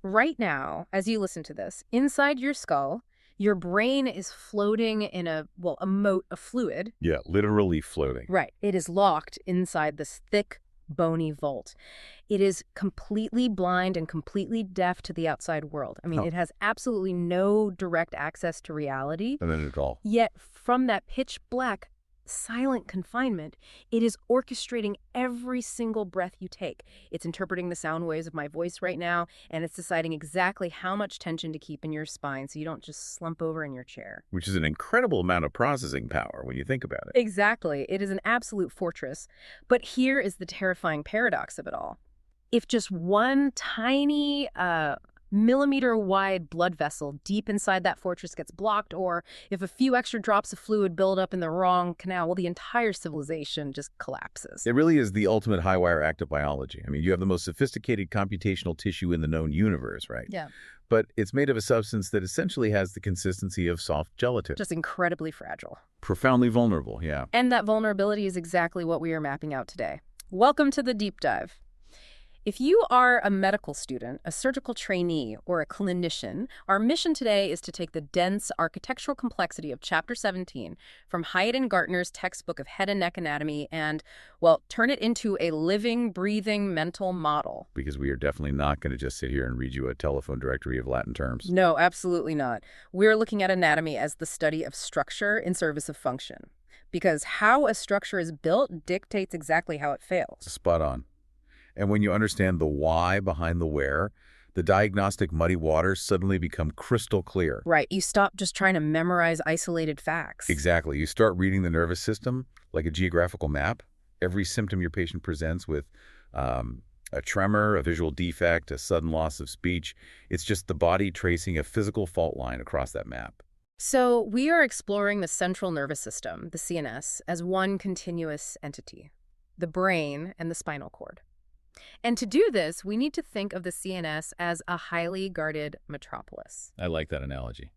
Right now, as you listen to this, inside your skull, your brain is floating in a moat of fluid. Yeah, literally floating. Right. It is locked inside this thick, bony vault. It is completely blind and completely deaf to the outside world. I mean, Huh. it has absolutely no direct access to reality. And then it all. Yet, from that pitch black, silent confinement, it is orchestrating every single breath you take. It's interpreting the sound waves of my voice right now, and it's deciding exactly how much tension to keep in your spine so you don't just slump over in your chair. Which is an incredible amount of processing power when you think about it. Exactly. It is an absolute fortress. But here is the terrifying paradox of it all. If just one tiny millimeter-wide blood vessel deep inside that fortress gets blocked, or if a few extra drops of fluid build up in the wrong canal, well, the entire civilization just collapses. It really is the ultimate high-wire act of biology. I mean, you have the most sophisticated computational tissue in the known universe, right? Yeah. But it's made of a substance that essentially has the consistency of soft gelatin. Just incredibly fragile. Profoundly vulnerable, yeah. And that vulnerability is exactly what we are mapping out today. Welcome to the Deep Dive. If you are a medical student, a surgical trainee, or a clinician, our mission today is to take the dense architectural complexity of Chapter 17 from Hyatt and Gartner's textbook of head and neck anatomy and, well, turn it into a living, breathing mental model. Because we are definitely not going to just sit here and read you a telephone directory of Latin terms. No, absolutely not. We're looking at anatomy as the study of structure in service of function. Because how a structure is built dictates exactly how it fails. Spot on. And when you understand the why behind the where, the diagnostic muddy waters suddenly become crystal clear. Right. You stop just trying to memorize isolated facts. Exactly. You start reading the nervous system like a geographical map. Every symptom your patient presents with a tremor, a visual defect, a sudden loss of speech, it's just the body tracing a physical fault line across that map. So we are exploring the central nervous system, the CNS, as one continuous entity, the brain and the spinal cord. And to do this, we need to think of the CNS as a highly guarded metropolis. I like that analogy.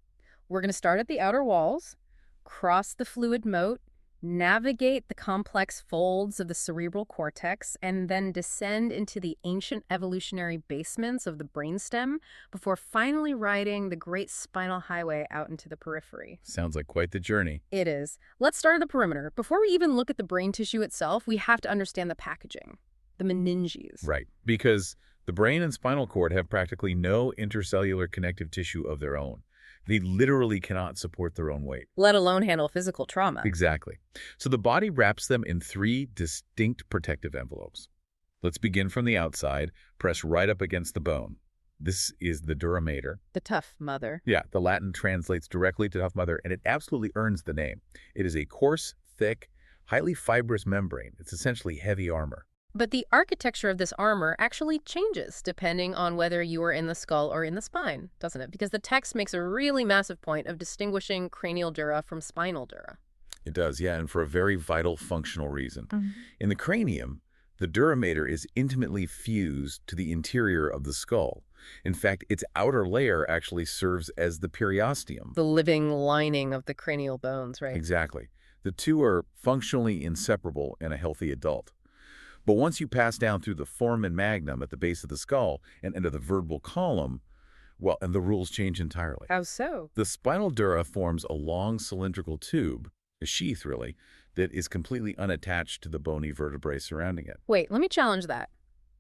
We're going to start at the outer walls, cross the fluid moat, navigate the complex folds of the cerebral cortex, and then descend into the ancient evolutionary basements of the brainstem before finally riding the great spinal highway out into the periphery. Sounds like quite the journey. It is. Let's start at the perimeter. Before we even look at the brain tissue itself, we have to understand the packaging. The meninges. Right, because the brain and spinal cord have practically no intercellular connective tissue of their own. They literally cannot support their own weight. Let alone handle physical trauma. Exactly. So the body wraps them in 3 distinct protective envelopes. Let's begin from the outside, press right up against the bone. This is the dura mater. The tough mother. Yeah, the Latin translates directly to tough mother, and it absolutely earns the name. It is a coarse, thick, highly fibrous membrane. It's essentially heavy armor. But the architecture of this armor actually changes depending on whether you are in the skull or in the spine, doesn't it? Because the text makes a really massive point of distinguishing cranial dura from spinal dura. It does, yeah, and for a very vital functional reason. In the cranium, the dura mater is intimately fused to the interior of the skull. In fact, its outer layer actually serves as the periosteum. The living lining of the cranial bones, right? Exactly. The two are functionally inseparable in a healthy adult. But once you pass down through the foramen magnum at the base of the skull and into the vertebral column, well, and the rules change entirely. How so? The spinal dura forms a long cylindrical tube, a sheath really, that is completely unattached to the bony vertebrae surrounding it. Wait, let me challenge that.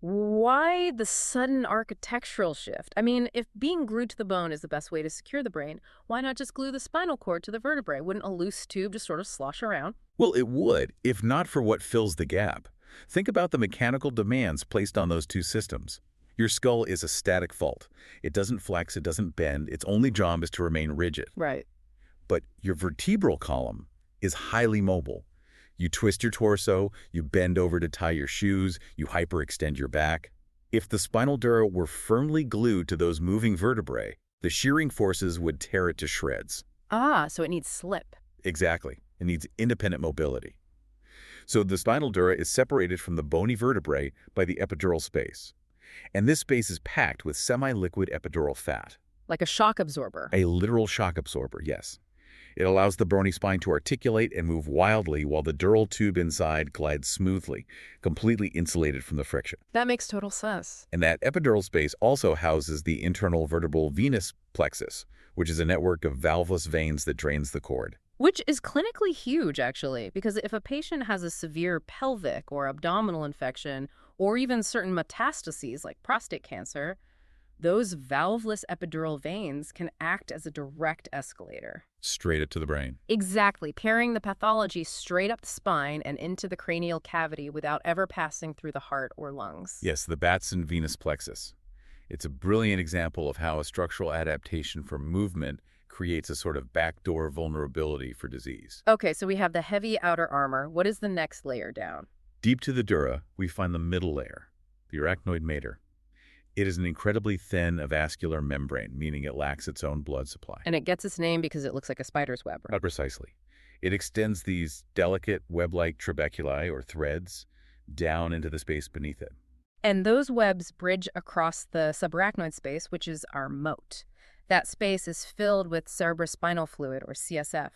Why the sudden architectural shift? I mean, if being glued to the bone is the best way to secure the brain, why not just glue the spinal cord to the vertebrae? Wouldn't a loose tube just sort of slosh around? Well, it would, if not for what fills the gap. Think about the mechanical demands placed on those two systems. Your skull is a static vault. It doesn't flex, it doesn't bend, its only job is to remain rigid. Right. But your vertebral column is highly mobile. You twist your torso, you bend over to tie your shoes, you hyperextend your back. If the spinal dura were firmly glued to those moving vertebrae, the shearing forces would tear it to shreds. Ah, so it needs slip. Exactly. It needs independent mobility. So the spinal dura is separated from the bony vertebrae by the epidural space. And this space is packed with semi-liquid epidural fat. Like a shock absorber. A literal shock absorber, yes. It allows the bony spine to articulate and move wildly while the dural tube inside glides smoothly, completely insulated from the friction. That makes total sense. And that epidural space also houses the internal vertebral venous plexus, which is a network of valveless veins that drains the cord. Which is clinically huge, actually, because if a patient has a severe pelvic or abdominal infection, or even certain metastases like prostate cancer, those valveless epidural veins can act as a direct escalator. Straight up to the brain. Exactly, carrying the pathology straight up the spine and into the cranial cavity without ever passing through the heart or lungs. Yes, the Batson venous plexus. It's a brilliant example of how a structural adaptation for movement creates a sort of backdoor vulnerability for disease. Okay, so we have the heavy outer armor. What is the next layer down? Deep to the dura, we find the middle layer, the arachnoid mater. It is an incredibly thin avascular membrane, meaning it lacks its own blood supply. And it gets its name because it looks like a spider's web, right? Precisely. It extends these delicate web-like trabeculi, or threads, down into the space beneath it. And those webs bridge across the subarachnoid space, which is our moat. That space is filled with cerebrospinal fluid, or CSF.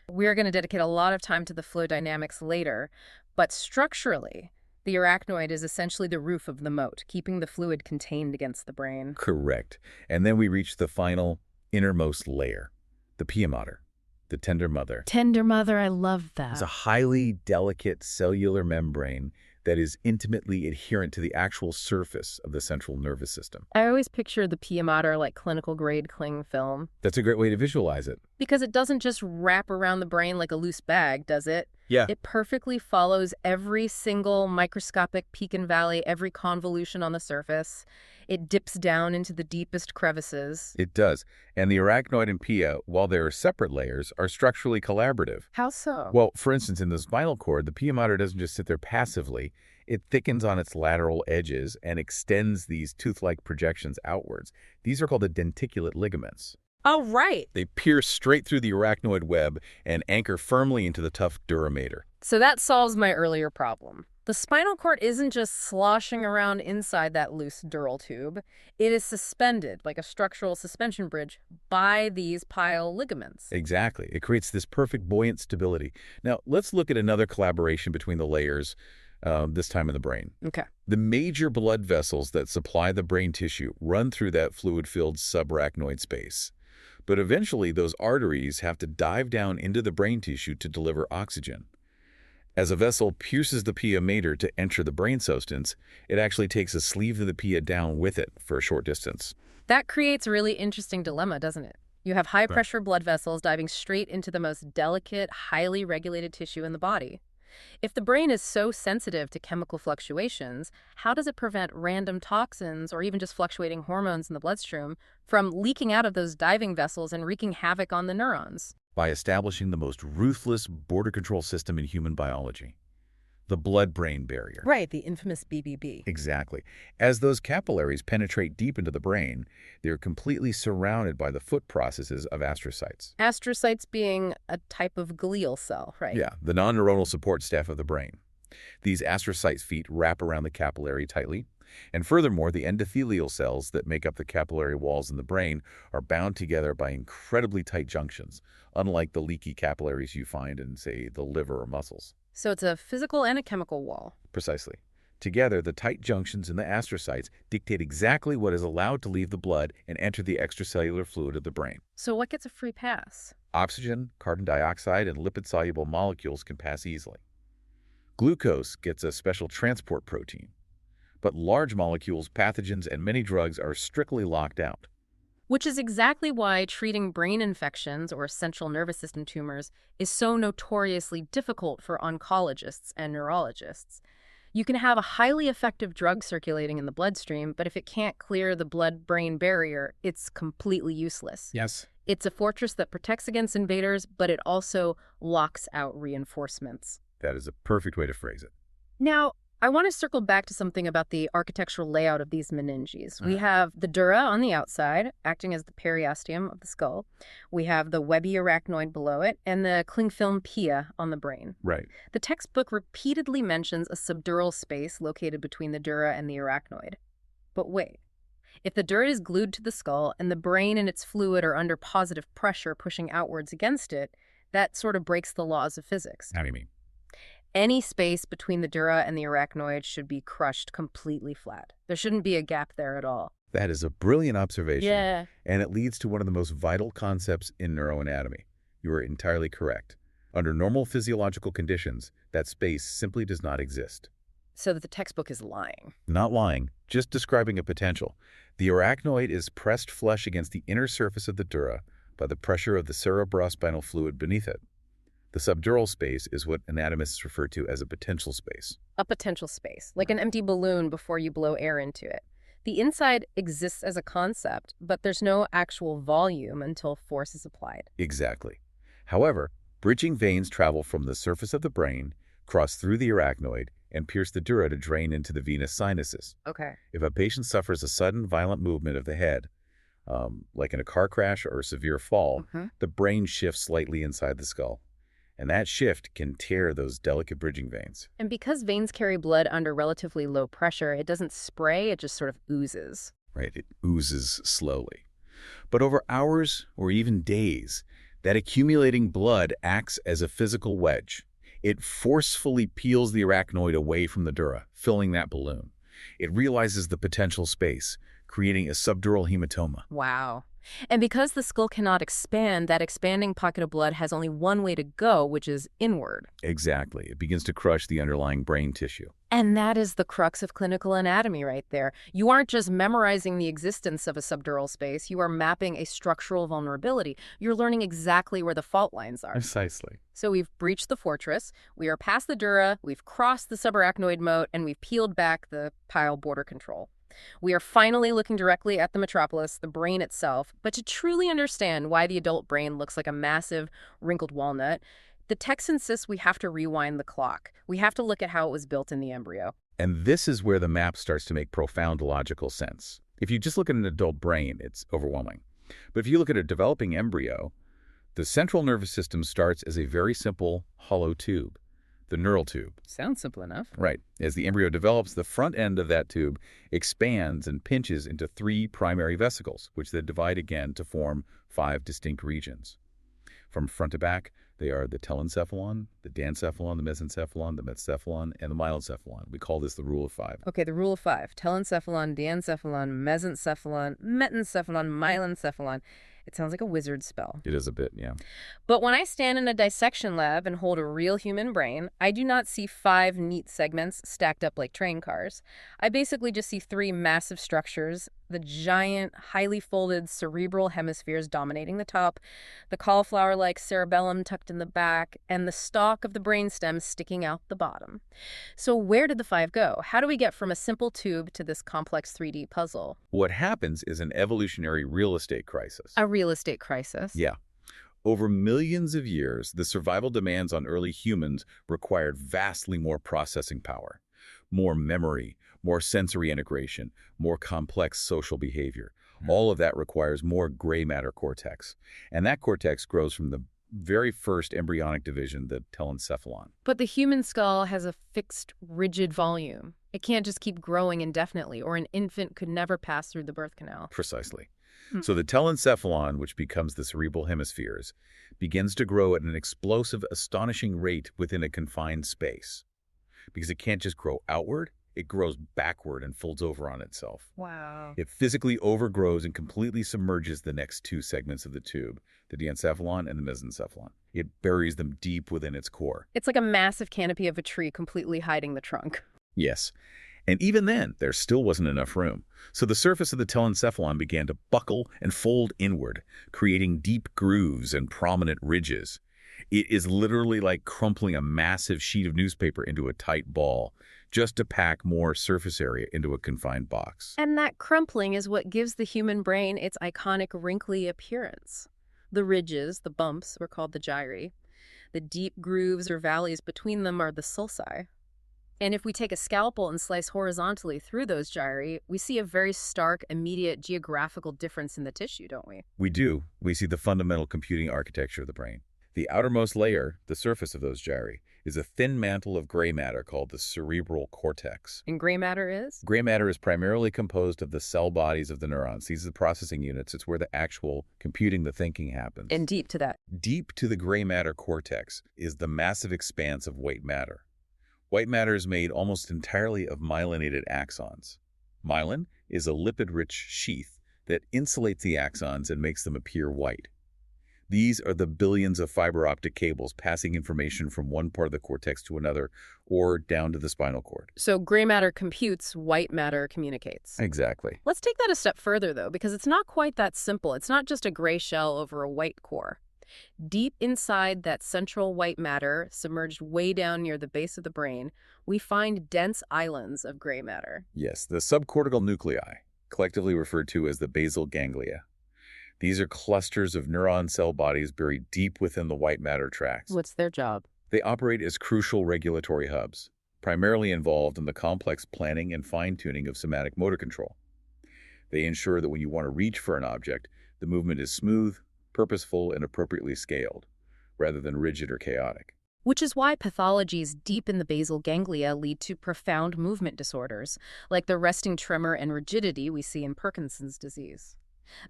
We're going to dedicate a lot of time to the flow dynamics later, but structurally, the arachnoid is essentially the roof of the moat, keeping the fluid contained against the brain. Correct. And then we reach the final, innermost layer, the pia mater, the tender mother. Tender mother, I love that. It's a highly delicate cellular membrane that is intimately adherent to the actual surface of the central nervous system. I always picture the pia mater like clinical grade cling film. That's a great way to visualize it. Because it doesn't just wrap around the brain like a loose bag, does it? Yeah. It perfectly follows every single microscopic peak and valley, every convolution on the surface. It dips down into the deepest crevices. It does. And the arachnoid and pia, while they are separate layers, are structurally collaborative. How so? Well, for instance, in the spinal cord, the pia mater doesn't just sit there passively. It thickens on its lateral edges and extends these tooth-like projections outwards. These are called the denticulate ligaments. Oh, right. They pierce straight through the arachnoid web and anchor firmly into the tough dura mater. So that solves my earlier problem. The spinal cord isn't just sloshing around inside that loose dural tube. It is suspended, like a structural suspension bridge, by these pile ligaments. Exactly. It creates this perfect buoyant stability. Now, let's look at another collaboration between the layers, this time in the brain. Okay. The major blood vessels that supply the brain tissue run through that fluid-filled subarachnoid space. But eventually, those arteries have to dive down into the brain tissue to deliver oxygen. As a vessel pierces the pia mater to enter the brain substance, it actually takes a sleeve of the pia down with it for a short distance. That creates a really interesting dilemma, doesn't it? You have high-pressure blood vessels diving straight into the most delicate, highly regulated tissue in the body. If the brain is so sensitive to chemical fluctuations, how does it prevent random toxins or even just fluctuating hormones in the bloodstream from leaking out of those diving vessels and wreaking havoc on the neurons? By establishing the most ruthless border control system in human biology, the blood-brain barrier. Right, the infamous BBB. Exactly. As those capillaries penetrate deep into the brain, they're completely surrounded by the foot processes of astrocytes. Astrocytes being a type of glial cell, right? Yeah, the non-neuronal support staff of the brain. These astrocyte feet wrap around the capillary tightly, and furthermore, the endothelial cells that make up the capillary walls in the brain are bound together by incredibly tight junctions, unlike the leaky capillaries you find in, say, the liver or muscles. So it's a physical and a chemical wall. Precisely. Together, the tight junctions in the astrocytes dictate exactly what is allowed to leave the blood and enter the extracellular fluid of the brain. So what gets a free pass? Oxygen, carbon dioxide, and lipid-soluble molecules can pass easily. Glucose gets a special transport protein. But large molecules, pathogens, and many drugs are strictly locked out. Which is exactly why treating brain infections or central nervous system tumors is so notoriously difficult for oncologists and neurologists. You can have a highly effective drug circulating in the bloodstream, but if it can't clear the blood-brain barrier, it's completely useless. Yes. It's a fortress that protects against invaders, but it also locks out reinforcements. That is a perfect way to phrase it. Now, I want to circle back to something about the architectural layout of these meninges. We have the dura on the outside, acting as the periosteum of the skull. We have the webby arachnoid below it, and the cling film pia on the brain. Right. The textbook repeatedly mentions a subdural space located between the dura and the arachnoid. But wait, If the dura is glued to the skull and the brain and its fluid are under positive pressure pushing outwards against it, that sort of breaks the laws of physics. How do you mean? Any space between the dura and the arachnoid should be crushed completely flat. There shouldn't be a gap there at all. That is a brilliant observation. Yeah. And it leads to one of the most vital concepts in neuroanatomy. You are entirely correct. Under normal physiological conditions, that space simply does not exist. So that the textbook is lying. Not lying, just describing a potential. The arachnoid is pressed flush against the inner surface of the dura by the pressure of the cerebrospinal fluid beneath it. The subdural space is what anatomists refer to as a potential space. A potential space, like an empty balloon before you blow air into it. The inside exists as a concept, but there's no actual volume until force is applied. Exactly. However, bridging veins travel from the surface of the brain, cross through the arachnoid, and pierce the dura to drain into the venous sinuses. Okay. If a patient suffers a sudden violent movement of the head, like in a car crash or a severe fall, the brain shifts slightly inside the skull. And that shift can tear those delicate bridging veins. And because veins carry blood under relatively low pressure, it doesn't spray, it just sort of oozes. Right, it oozes slowly. But over hours or even days, that accumulating blood acts as a physical wedge. It forcefully peels the arachnoid away from the dura, filling that balloon. It realizes the potential space, creating a subdural hematoma. Wow. And because the skull cannot expand, that expanding pocket of blood has only one way to go, which is inward. Exactly. It begins to crush the underlying brain tissue. And that is the crux of clinical anatomy right there. You aren't just memorizing the existence of a subdural space, you are mapping a structural vulnerability. You're learning exactly where the fault lines are. Precisely. So we've breached the fortress, we are past the dura, we've crossed the subarachnoid moat, and we've peeled back the pile border control. We are finally looking directly at the metropolis, the brain itself, but to truly understand why the adult brain looks like a massive, wrinkled walnut, the text insists we have to rewind the clock. We have to look at how it was built in the embryo. And this is where the map starts to make profound logical sense. If you just look at an adult brain, it's overwhelming. But if you look at a developing embryo, the central nervous system starts as a very simple, hollow tube. The neural tube. Sounds simple enough. Right. As the embryo develops, the front end of that tube expands and pinches into 3 primary vesicles, which then divide again to form 5 distinct regions. From front to back, they are the telencephalon, the dancephalon, the mesencephalon, the metsencephalon, and the myelencephalon. We call this the rule of 5. Okay, the rule of 5. Telencephalon, diencephalon, mesencephalon, metencephalon, myelencephalon. It sounds like a wizard spell. It is a bit, yeah. But when I stand in a dissection lab and hold a real human brain, I do not see 5 neat segments stacked up like train cars. I basically just see 3 massive structures, the giant, highly folded cerebral hemispheres dominating the top, the cauliflower-like cerebellum tucked in the back, and the stalk of the brainstem sticking out the bottom. So where did the 5 go? How do we get from a simple tube to this complex 3D puzzle? What happens is an evolutionary real estate crisis. A real estate crisis? Yeah. Over millions of years, the survival demands on early humans required vastly more processing power, more memory, more sensory integration, more complex social behavior. All of that requires more gray matter cortex. And that cortex grows from the very first embryonic division, the telencephalon. But the human skull has a fixed, rigid volume. It can't just keep growing indefinitely, or an infant could never pass through the birth canal. Precisely. So the telencephalon, which becomes the cerebral hemispheres, begins to grow at an explosive, astonishing rate within a confined space. Because it can't just grow outward, it grows backward and folds over on itself. Wow. It physically overgrows and completely submerges the next 2 segments of the tube, the diencephalon and the mesencephalon. It buries them deep within its core. It's like a massive canopy of a tree completely hiding the trunk. Yes. And even then, there still wasn't enough room. So the surface of the telencephalon began to buckle and fold inward, creating deep grooves and prominent ridges. It is literally like crumpling a massive sheet of newspaper into a tight ball, just to pack more surface area into a confined box. And that crumpling is what gives the human brain its iconic wrinkly appearance. The ridges, the bumps, were called the gyri. The deep grooves or valleys between them are the sulci. And if we take a scalpel and slice horizontally through those gyri, we see a very stark, immediate geographical difference in the tissue, don't we? We do. We see the fundamental computing architecture of the brain. The outermost layer, the surface of those gyri, is a thin mantle of gray matter called the cerebral cortex. And gray matter is? Gray matter is primarily composed of the cell bodies of the neurons. These are the processing units. It's where the actual computing, the thinking happens. And deep to that. Deep to the gray matter cortex is the massive expanse of white matter. White matter is made almost entirely of myelinated axons. Myelin is a lipid-rich sheath that insulates the axons and makes them appear white. These are the billions of fiber optic cables passing information from one part of the cortex to another or down to the spinal cord. So gray matter computes, white matter communicates. Exactly. Let's take that a step further, though, because it's not quite that simple. It's not just a gray shell over a white core. Deep inside that central white matter, submerged way down near the base of the brain, we find dense islands of gray matter. Yes, the subcortical nuclei, collectively referred to as the basal ganglia. These are clusters of neuron cell bodies buried deep within the white matter tracts. What's their job? They operate as crucial regulatory hubs, primarily involved in the complex planning and fine-tuning of somatic motor control. They ensure that when you want to reach for an object, the movement is smooth, purposeful, and appropriately scaled, rather than rigid or chaotic. Which is why pathologies deep in the basal ganglia lead to profound movement disorders, like the resting tremor and rigidity we see in Parkinson's disease.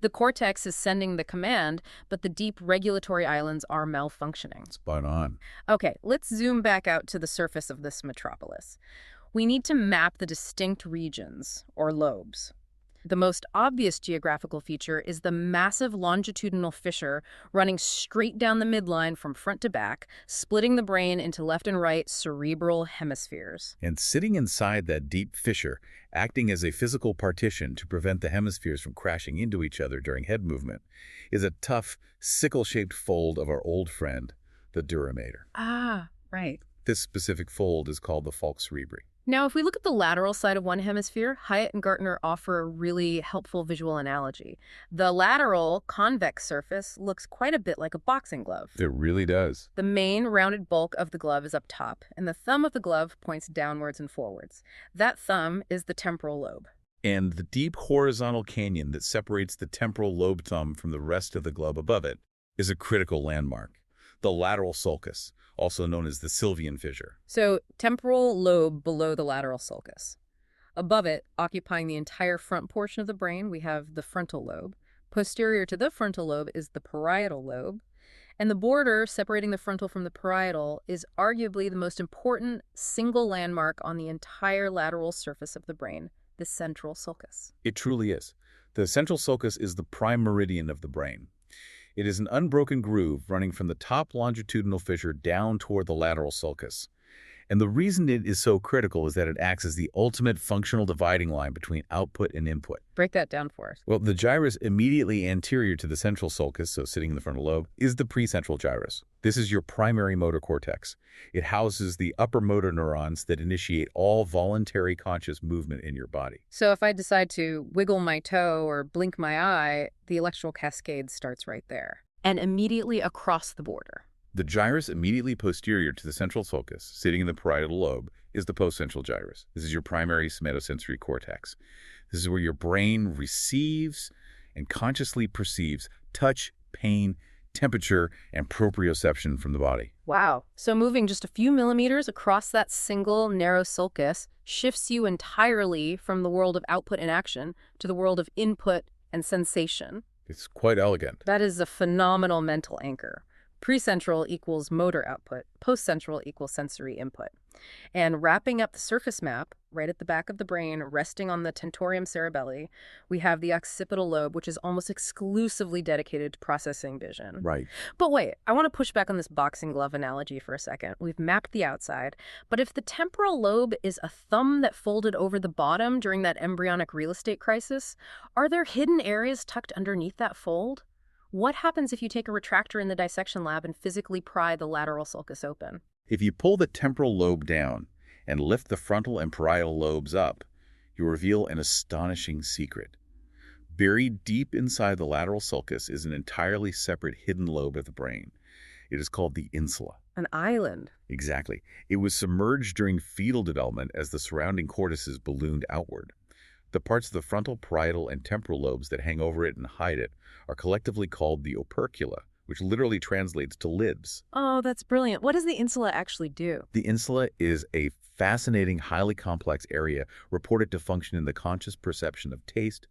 The cortex is sending the command, but the deep regulatory islands are malfunctioning. Spot on. Okay, let's zoom back out to the surface of this metropolis. We need to map the distinct regions, or lobes. The most obvious geographical feature is the massive longitudinal fissure running straight down the midline from front to back, splitting the brain into left and right cerebral hemispheres. And sitting inside that deep fissure, acting as a physical partition to prevent the hemispheres from crashing into each other during head movement, is a tough, sickle-shaped fold of our old friend, the dura mater. Ah, right. This specific fold is called the falx cerebri. Now, if we look at the lateral side of one hemisphere, Hyatt and Gartner offer a really helpful visual analogy. The lateral convex surface looks quite a bit like a boxing glove. It really does. The main rounded bulk of the glove is up top, and the thumb of the glove points downwards and forwards. That thumb is the temporal lobe. And the deep horizontal canyon that separates the temporal lobe thumb from the rest of the glove above it is a critical landmark. The lateral sulcus, also known as the Sylvian fissure. So, temporal lobe below the lateral sulcus. Above it, occupying the entire front portion of the brain, we have the frontal lobe. Posterior to the frontal lobe is the parietal lobe. And the border separating the frontal from the parietal is arguably the most important single landmark on the entire lateral surface of the brain, the central sulcus. It truly is. The central sulcus is the prime meridian of the brain. It is an unbroken groove running from the top longitudinal fissure down toward the lateral sulcus. And the reason it is so critical is that it acts as the ultimate functional dividing line between output and input. Break that down for us. Well, the gyrus immediately anterior to the central sulcus, so sitting in the frontal lobe, is the precentral gyrus. This is your primary motor cortex. It houses the upper motor neurons that initiate all voluntary conscious movement in your body. So if I decide to wiggle my toe or blink my eye, the electrical cascade starts right there and immediately across the border. The gyrus immediately posterior to the central sulcus, sitting in the parietal lobe, is the postcentral gyrus. This is your primary somatosensory cortex. This is where your brain receives and consciously perceives touch, pain, temperature, and proprioception from the body. Wow. So moving just a few millimeters across that single narrow sulcus shifts you entirely from the world of output and action to the world of input and sensation. It's quite elegant. That is a phenomenal mental anchor. Precentral equals motor output, postcentral equals sensory input. And wrapping up the surface map, right at the back of the brain, resting on the tentorium cerebelli, we have the occipital lobe, which is almost exclusively dedicated to processing vision. Right. But wait, I want to push back on this boxing glove analogy for a second. We've mapped the outside, but if the temporal lobe is a thumb that folded over the bottom during that embryonic real estate crisis, are there hidden areas tucked underneath that fold? What happens if you take a retractor in the dissection lab and physically pry the lateral sulcus open? If you pull the temporal lobe down and lift the frontal and parietal lobes up, you reveal an astonishing secret. Buried deep inside the lateral sulcus is an entirely separate hidden lobe of the brain. It is called the insula. An island. Exactly. It was submerged during fetal development as the surrounding cortices ballooned outward. The parts of the frontal, parietal, and temporal lobes that hang over it and hide it are collectively called the opercula, which literally translates to lids. Oh, that's brilliant. What does the insula actually do? The insula is a fascinating, highly complex area reported to function in the conscious perception of taste,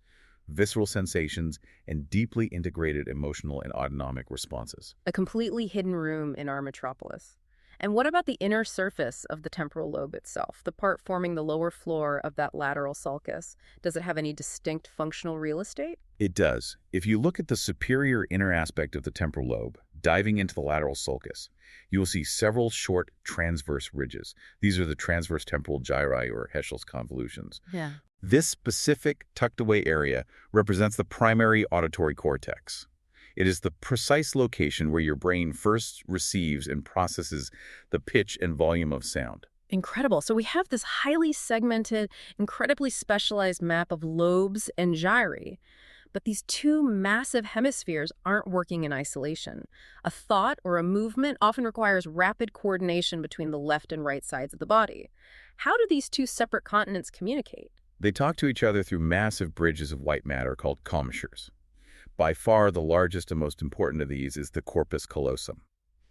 visceral sensations, and deeply integrated emotional and autonomic responses. A completely hidden room in our metropolis. And what about the inner surface of the temporal lobe itself, the part forming the lower floor of that lateral sulcus? Does it have any distinct functional real estate? It does. If you look at the superior inner aspect of the temporal lobe, diving into the lateral sulcus, you will see several short transverse ridges. These are the transverse temporal gyri, or Heschel's convolutions. Yeah. This specific tucked-away area represents the primary auditory cortex. It is the precise location where your brain first receives and processes the pitch and volume of sound. Incredible. So we have this highly segmented, incredibly specialized map of lobes and gyri. But these two massive hemispheres aren't working in isolation. A thought or a movement often requires rapid coordination between the left and right sides of the body. How do these two separate continents communicate? They talk to each other through massive bridges of white matter called commissures. By far, the largest and most important of these is the corpus callosum.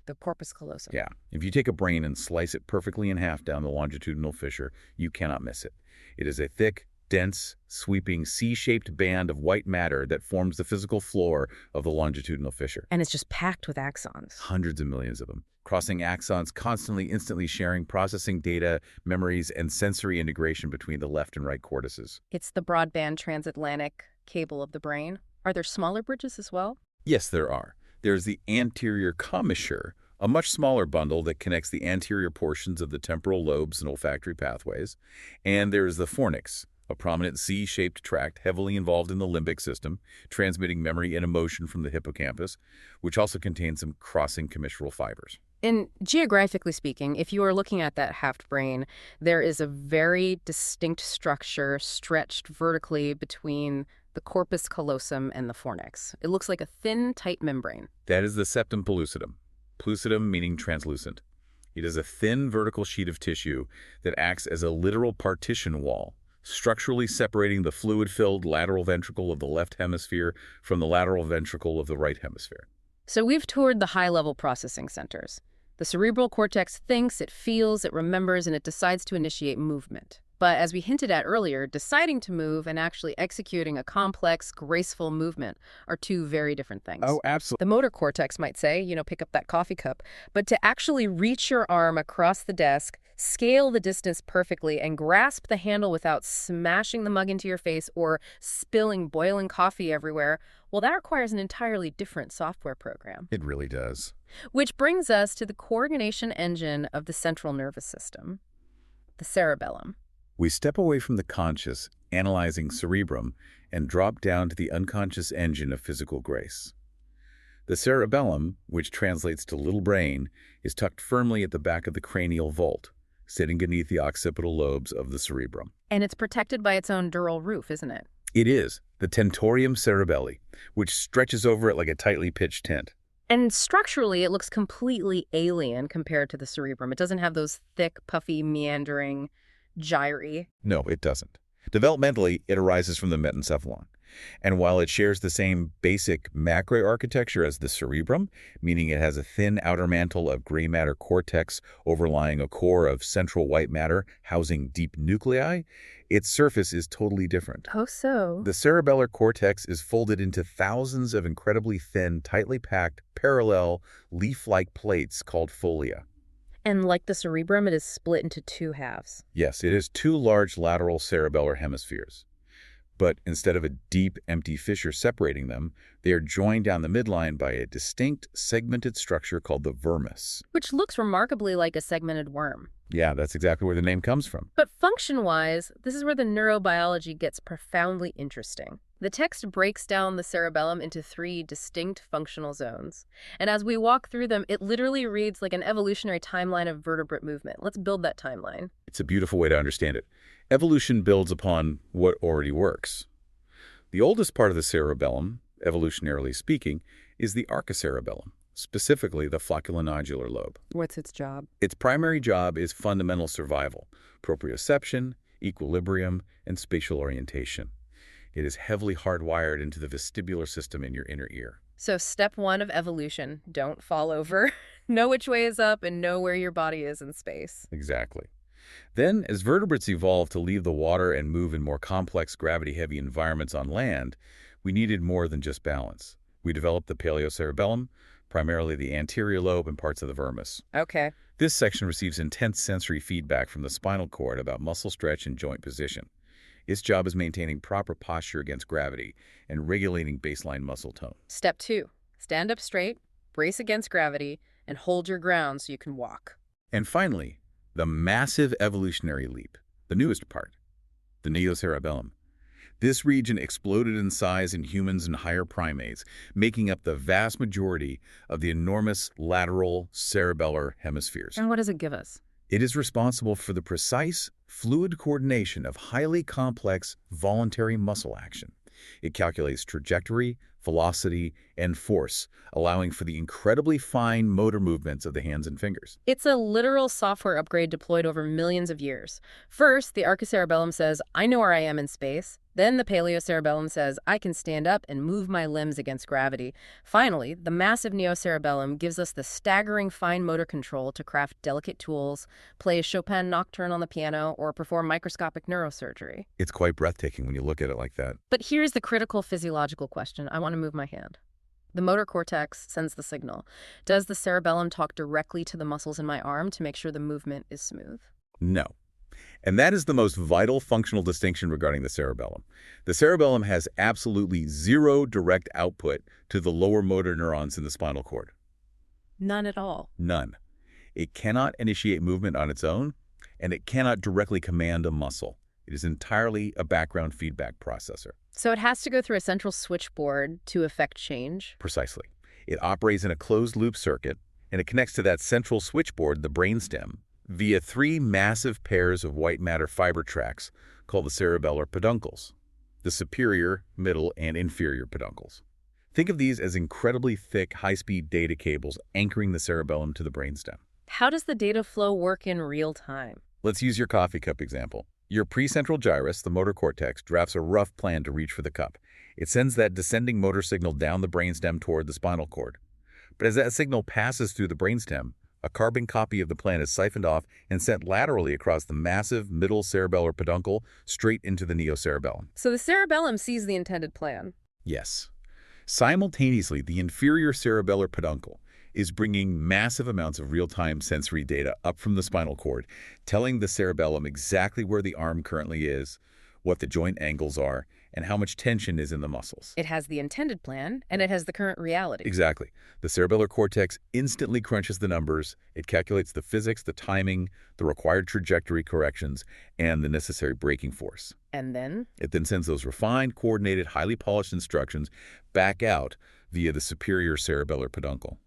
The corpus callosum. Yeah. If you take a brain and slice it perfectly in half down the longitudinal fissure, you cannot miss it. It is a thick, dense, sweeping C-shaped band of white matter that forms the physical floor of the longitudinal fissure. And it's just packed with axons. Hundreds of millions of them. Crossing axons, constantly, instantly sharing, processing data, memories, and sensory integration between the left and right cortices. It's the broadband transatlantic cable of the brain. Are there smaller bridges as well? Yes, there are. There's the anterior commissure, a much smaller bundle that connects the anterior portions of the temporal lobes and olfactory pathways. And there's the fornix, a prominent C-shaped tract heavily involved in the limbic system, transmitting memory and emotion from the hippocampus, which also contains some crossing commissural fibers. And geographically speaking, if you are looking at that halved brain, there is a very distinct structure stretched vertically between the corpus callosum and the fornix. It looks like a thin, tight membrane. That is the septum pellucidum. Pellucidum meaning translucent. It is a thin vertical sheet of tissue that acts as a literal partition wall, structurally separating the fluid-filled lateral ventricle of the left hemisphere from the lateral ventricle of the right hemisphere. So we've toured the high-level processing centers. The cerebral cortex thinks, it feels, it remembers, and it decides to initiate movement. But as we hinted at earlier, deciding to move and actually executing a complex, graceful movement are two very different things. Oh, absolutely. The motor cortex might say, pick up that coffee cup. But to actually reach your arm across the desk, scale the distance perfectly, and grasp the handle without smashing the mug into your face or spilling boiling coffee everywhere, well, that requires an entirely different software program. It really does. Which brings us to the coordination engine of the central nervous system, the cerebellum. We step away from the conscious, analyzing cerebrum and drop down to the unconscious engine of physical grace. The cerebellum, which translates to little brain, is tucked firmly at the back of the cranial vault, sitting beneath the occipital lobes of the cerebrum. And it's protected by its own dural roof, isn't it? It is, the tentorium cerebelli, which stretches over it like a tightly pitched tent. And structurally, it looks completely alien compared to the cerebrum. It doesn't have those thick, puffy, meandering gyri. No, it doesn't. Developmentally, it arises from the metencephalon. And while it shares the same basic macroarchitecture as the cerebrum, meaning it has a thin outer mantle of gray matter cortex overlying a core of central white matter housing deep nuclei, its surface is totally different. Oh, so? The cerebellar cortex is folded into thousands of incredibly thin, tightly packed, parallel, leaf-like plates called folia. And like the cerebrum, it is split into two halves. Yes, it has two large lateral cerebellar hemispheres. But instead of a deep, empty fissure separating them, they are joined down the midline by a distinct, segmented structure called the vermis. Which looks remarkably like a segmented worm. Yeah, that's exactly where the name comes from. But function-wise, this is where the neurobiology gets profoundly interesting. The text breaks down the cerebellum into three distinct functional zones. And as we walk through them, it literally reads like an evolutionary timeline of vertebrate movement. Let's build that timeline. It's a beautiful way to understand it. Evolution builds upon what already works. The oldest part of the cerebellum, evolutionarily speaking, is the archicerebellum, specifically the flocculonodular lobe. What's its job? Its primary job is fundamental survival, proprioception, equilibrium, and spatial orientation. It is heavily hardwired into the vestibular system in your inner ear. So step one of evolution, don't fall over. Know which way is up and know where your body is in space. Exactly. Then, as vertebrates evolved to leave the water and move in more complex gravity-heavy environments on land, we needed more than just balance. We developed the paleocerebellum, primarily the anterior lobe and parts of the vermis. Okay. This section receives intense sensory feedback from the spinal cord about muscle stretch and joint position. Its job is maintaining proper posture against gravity and regulating baseline muscle tone. Step two, stand up straight, brace against gravity, and hold your ground so you can walk. And finally, the massive evolutionary leap, the newest part, the neocerebellum. This region exploded in size in humans and higher primates, making up the vast majority of the enormous lateral cerebellar hemispheres. And what does it give us? It is responsible for the precise, fluid coordination of highly complex voluntary muscle action. It calculates trajectory, velocity, and force, allowing for the incredibly fine motor movements of the hands and fingers. It's a literal software upgrade deployed over millions of years. First, the archicerebellum says, I know where I am in space. Then the paleocerebellum says, I can stand up and move my limbs against gravity. Finally, the massive neocerebellum gives us the staggering fine motor control to craft delicate tools, play a Chopin nocturne on the piano, or perform microscopic neurosurgery. It's quite breathtaking when you look at it like that. But here's the critical physiological question. I want to move my hand. The motor cortex sends the signal. Does the cerebellum talk directly to the muscles in my arm to make sure the movement is smooth? No. And that is the most vital functional distinction regarding the cerebellum. The cerebellum has absolutely zero direct output to the lower motor neurons in the spinal cord. None at all. None. It cannot initiate movement on its own, and it cannot directly command a muscle. It is entirely a background feedback processor. So it has to go through a central switchboard to affect change? Precisely. It operates in a closed-loop circuit, and it connects to that central switchboard, the brainstem, via three massive pairs of white matter fiber tracks called the cerebellar peduncles, the superior, middle, and inferior peduncles. Think of these as incredibly thick, high-speed data cables anchoring the cerebellum to the brainstem. How does the data flow work in real time? Let's use your coffee cup example. Your precentral gyrus, the motor cortex, drafts a rough plan to reach for the cup. It sends that descending motor signal down the brainstem toward the spinal cord. But as that signal passes through the brainstem, a carbon copy of the plan is siphoned off and sent laterally across the massive middle cerebellar peduncle straight into the neocerebellum. So the cerebellum sees the intended plan. Yes. Simultaneously, the inferior cerebellar peduncle is bringing massive amounts of real-time sensory data up from the spinal cord, telling the cerebellum exactly where the arm currently is, what the joint angles are, and how much tension is in the muscles. It has the intended plan, and it has the current reality. Exactly. The cerebellar cortex instantly crunches the numbers. It calculates the physics, the timing, the required trajectory corrections, and the necessary braking force. And then? It then sends those refined, coordinated, highly polished instructions back out via the superior cerebellar peduncle.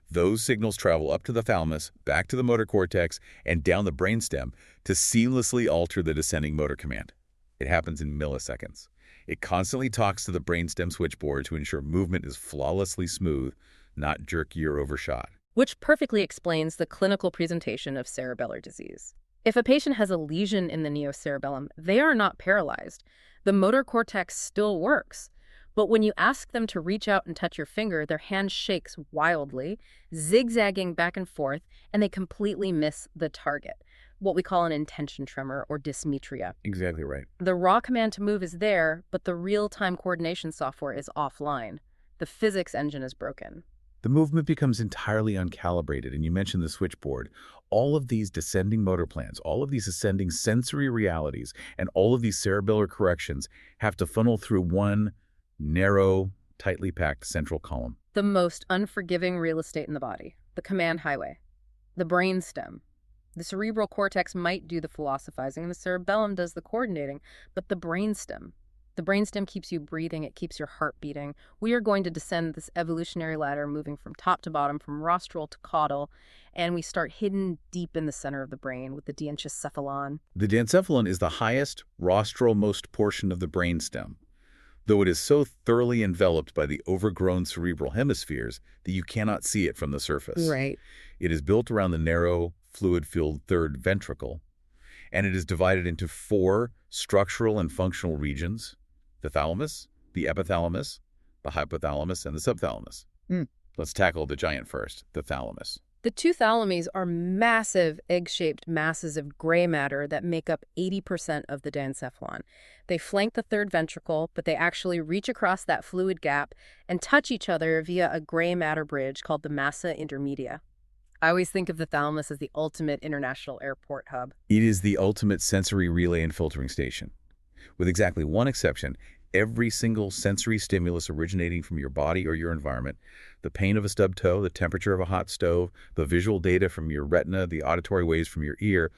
Those signals travel up to the thalamus, back to the motor cortex, and down the brainstem to seamlessly alter the descending motor command. It happens in milliseconds. It constantly talks to the brainstem switchboard to ensure movement is flawlessly smooth, not jerky or overshot. Which perfectly explains the clinical presentation of cerebellar disease. If a patient has a lesion in the neocerebellum, they are not paralyzed. The motor cortex still works. But when you ask them to reach out and touch your finger, their hand shakes wildly, zigzagging back and forth, and they completely miss the target, what we call an intention tremor or dysmetria. Exactly right. The raw command to move is there, but the real-time coordination software is offline. The physics engine is broken. The movement becomes entirely uncalibrated, and you mentioned the switchboard. All of these descending motor plans, all of these ascending sensory realities, and all of these cerebellar corrections have to funnel through one narrow, tightly packed central column. The most unforgiving real estate in the body, the command highway, the brainstem. The cerebral cortex might do the philosophizing, and the cerebellum does the coordinating, but the brainstem keeps you breathing, it keeps your heart beating. We are going to descend this evolutionary ladder, moving from top to bottom, from rostral to caudal, and we start hidden deep in the center of the brain with the diencephalon. The diencephalon is the highest rostral-most portion of the brainstem, though it is so thoroughly enveloped by the overgrown cerebral hemispheres that you cannot see it from the surface. Right. It is built around the narrow, fluid-filled third ventricle, and it is divided into 4 structural and functional regions: The thalamus, the epithalamus, the hypothalamus, and the subthalamus. Let's tackle the giant first, the thalamus. The two thalamies are massive egg-shaped masses of gray matter that make up 80% of the diencephalon. They flank the third ventricle, but they actually reach across that fluid gap and touch each other via a gray matter bridge called the massa intermedia. I always think of the thalamus as the ultimate international airport hub. It is the ultimate sensory relay and filtering station. With exactly one exception, every single sensory stimulus originating from your body or your environment, the pain of a stubbed toe, the temperature of a hot stove, the visual data from your retina, the auditory waves from your ear,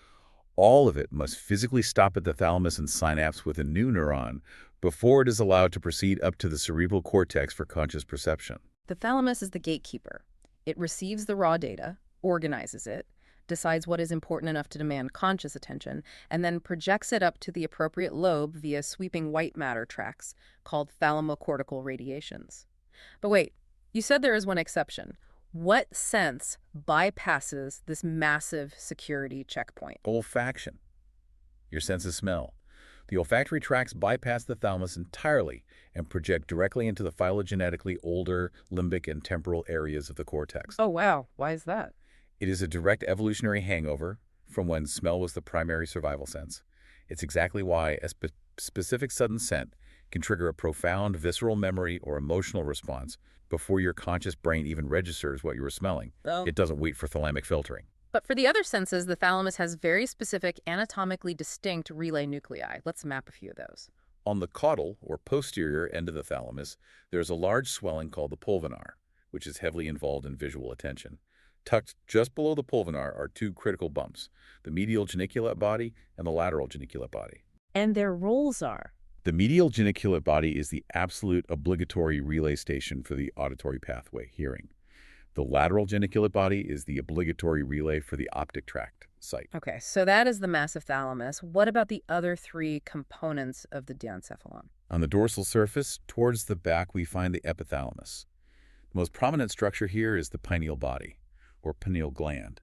all of it must physically stop at the thalamus and synapse with a new neuron before it is allowed to proceed up to the cerebral cortex for conscious perception. The thalamus is the gatekeeper. It receives the raw data, organizes it, decides what is important enough to demand conscious attention, and then projects it up to the appropriate lobe via sweeping white matter tracks called thalamocortical radiations. But wait, you said there is one exception. What sense bypasses this massive security checkpoint? Olfaction. Your sense of smell. The olfactory tracts bypass the thalamus entirely and project directly into the phylogenetically older limbic and temporal areas of the cortex. Oh, wow. Why is that? It is a direct evolutionary hangover from when smell was the primary survival sense. It's exactly why a specific sudden scent can trigger a profound visceral memory or emotional response before your conscious brain even registers what you were smelling. Oh. It doesn't wait for thalamic filtering. But for the other senses, the thalamus has very specific, anatomically distinct relay nuclei. Let's map a few of those. On the caudal, or posterior end of the thalamus, there's a large swelling called the pulvinar, which is heavily involved in visual attention. Tucked just below the pulvinar are two critical bumps, the medial geniculate body and the lateral geniculate body. And their roles are? The medial geniculate body is the absolute obligatory relay station for the auditory pathway, hearing. The lateral geniculate body is the obligatory relay for the optic tract, sight. Okay, so that is the massive thalamus. What about the other three components of the diencephalon? On the dorsal surface, towards the back, we find the epithalamus. The most prominent structure here is the pineal body, or pineal gland.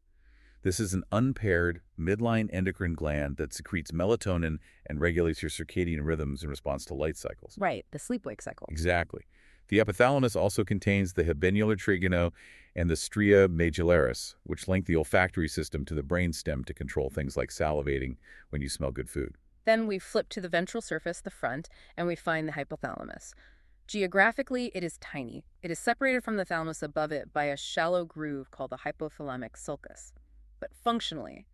This is an unpaired midline endocrine gland that secretes melatonin and regulates your circadian rhythms in response to light cycles. Right, the sleep-wake cycle. Exactly. The epithalamus also contains the habenular trigono and the stria medullaris, which link the olfactory system to the brainstem to control things like salivating when you smell good food. Then we flip to the ventral surface, the front, and we find the hypothalamus. Geographically, it is tiny. It is separated from the thalamus above it by a shallow groove called the hypothalamic sulcus. But functionally,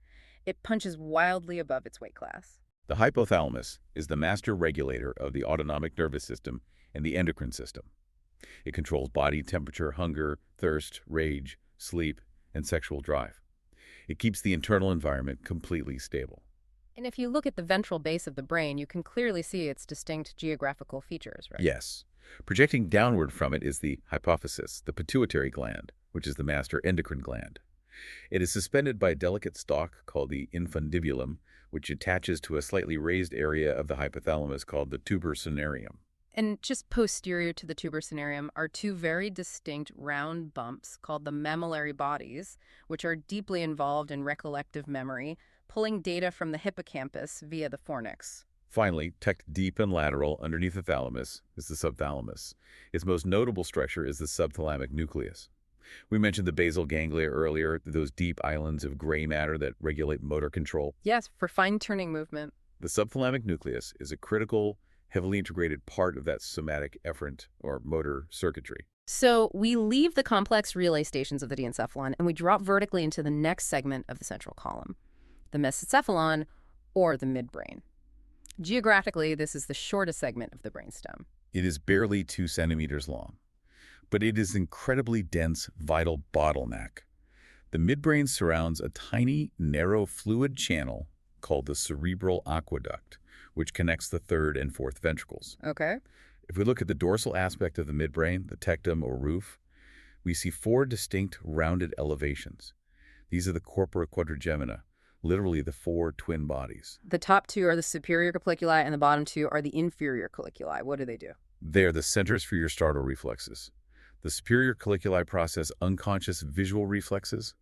it punches wildly above its weight class. The hypothalamus is the master regulator of the autonomic nervous system and the endocrine system. It controls body temperature, hunger, thirst, rage, sleep, and sexual drive. It keeps the internal environment completely stable. And if you look at the ventral base of the brain, you can clearly see its distinct geographical features, right? Yes. Projecting downward from it is the hypophysis, the pituitary gland, which is the master endocrine gland. It is suspended by a delicate stalk called the infundibulum, which attaches to a slightly raised area of the hypothalamus called the tuber cinereum. And just posterior to the tuber cinereum are two very distinct round bumps called the mammillary bodies, which are deeply involved in recollective memory, pulling data from the hippocampus via the fornix. Finally, tucked deep and lateral underneath the thalamus is the subthalamus. Its most notable structure is the subthalamic nucleus. We mentioned the basal ganglia earlier, those deep islands of gray matter that regulate motor control. Yes, for fine-tuning movement. The subthalamic nucleus is a critical, heavily integrated part of that somatic efferent or motor circuitry. So we leave the complex relay stations of the diencephalon and we drop vertically into the next segment of the central column, the mesencephalon, or the midbrain. Geographically, this is the shortest segment of the brainstem. It is barely 2 centimeters long, but it is an incredibly dense, vital bottleneck. The midbrain surrounds a tiny, narrow fluid channel called the cerebral aqueduct, which connects the third and fourth ventricles. Okay. If we look at the dorsal aspect of the midbrain, the tectum or roof, we see 4 distinct rounded elevations. These are the corpora quadrigemina, literally the 4 twin bodies. The top 2 are the superior colliculi and the bottom 2 are the inferior colliculi. What do? They're the centers for your startle reflexes. The superior colliculi process unconscious visual reflexes.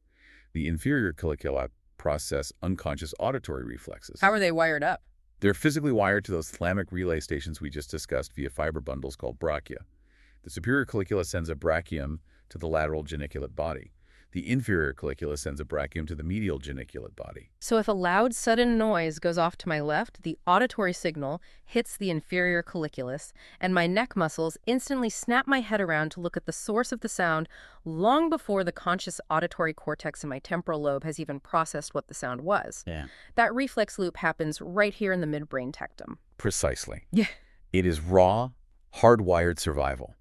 The inferior colliculi process unconscious auditory reflexes. How are they wired up? They're physically wired to those thalamic relay stations we just discussed via fiber bundles called brachia. The superior collicula sends a brachium to the lateral geniculate body. The inferior collicula sends a brachium to the medial geniculate body. So if a loud, sudden noise goes off to my left, the auditory signal hits the inferior colliculus, and my neck muscles instantly snap my head around to look at the source of the sound long before the conscious auditory cortex in my temporal lobe has even processed what the sound was. Yeah. That reflex loop happens right here in the midbrain tectum. Precisely. Yeah. It is raw, hardwired survival.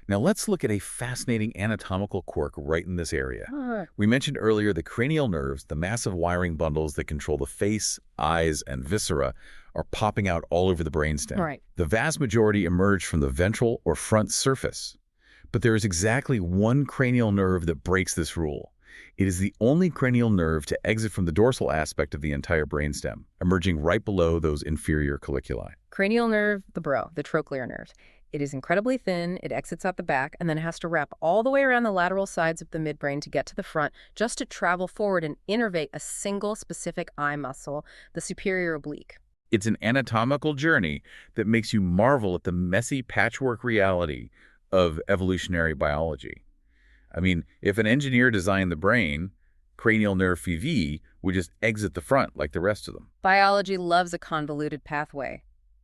Now let's look at a fascinating anatomical quirk right in this area. We mentioned earlier the cranial nerves, the massive wiring bundles that control the face, eyes, and viscera, are popping out all over the brainstem. Right. The vast majority emerge from the ventral or front surface. But there is exactly one cranial nerve that breaks this rule. It is the only cranial nerve to exit from the dorsal aspect of the entire brainstem, emerging right below those inferior colliculi. Cranial nerve, the trochlear nerve. It is incredibly thin, it exits out the back, and then has to wrap all the way around the lateral sides of the midbrain to get to the front, just to travel forward and innervate a single specific eye muscle, the superior oblique. It's an anatomical journey that makes you marvel at the messy patchwork reality of evolutionary biology. I mean, if an engineer designed the brain, cranial nerve FEV would just exit the front like the rest of them. Biology loves a convoluted pathway.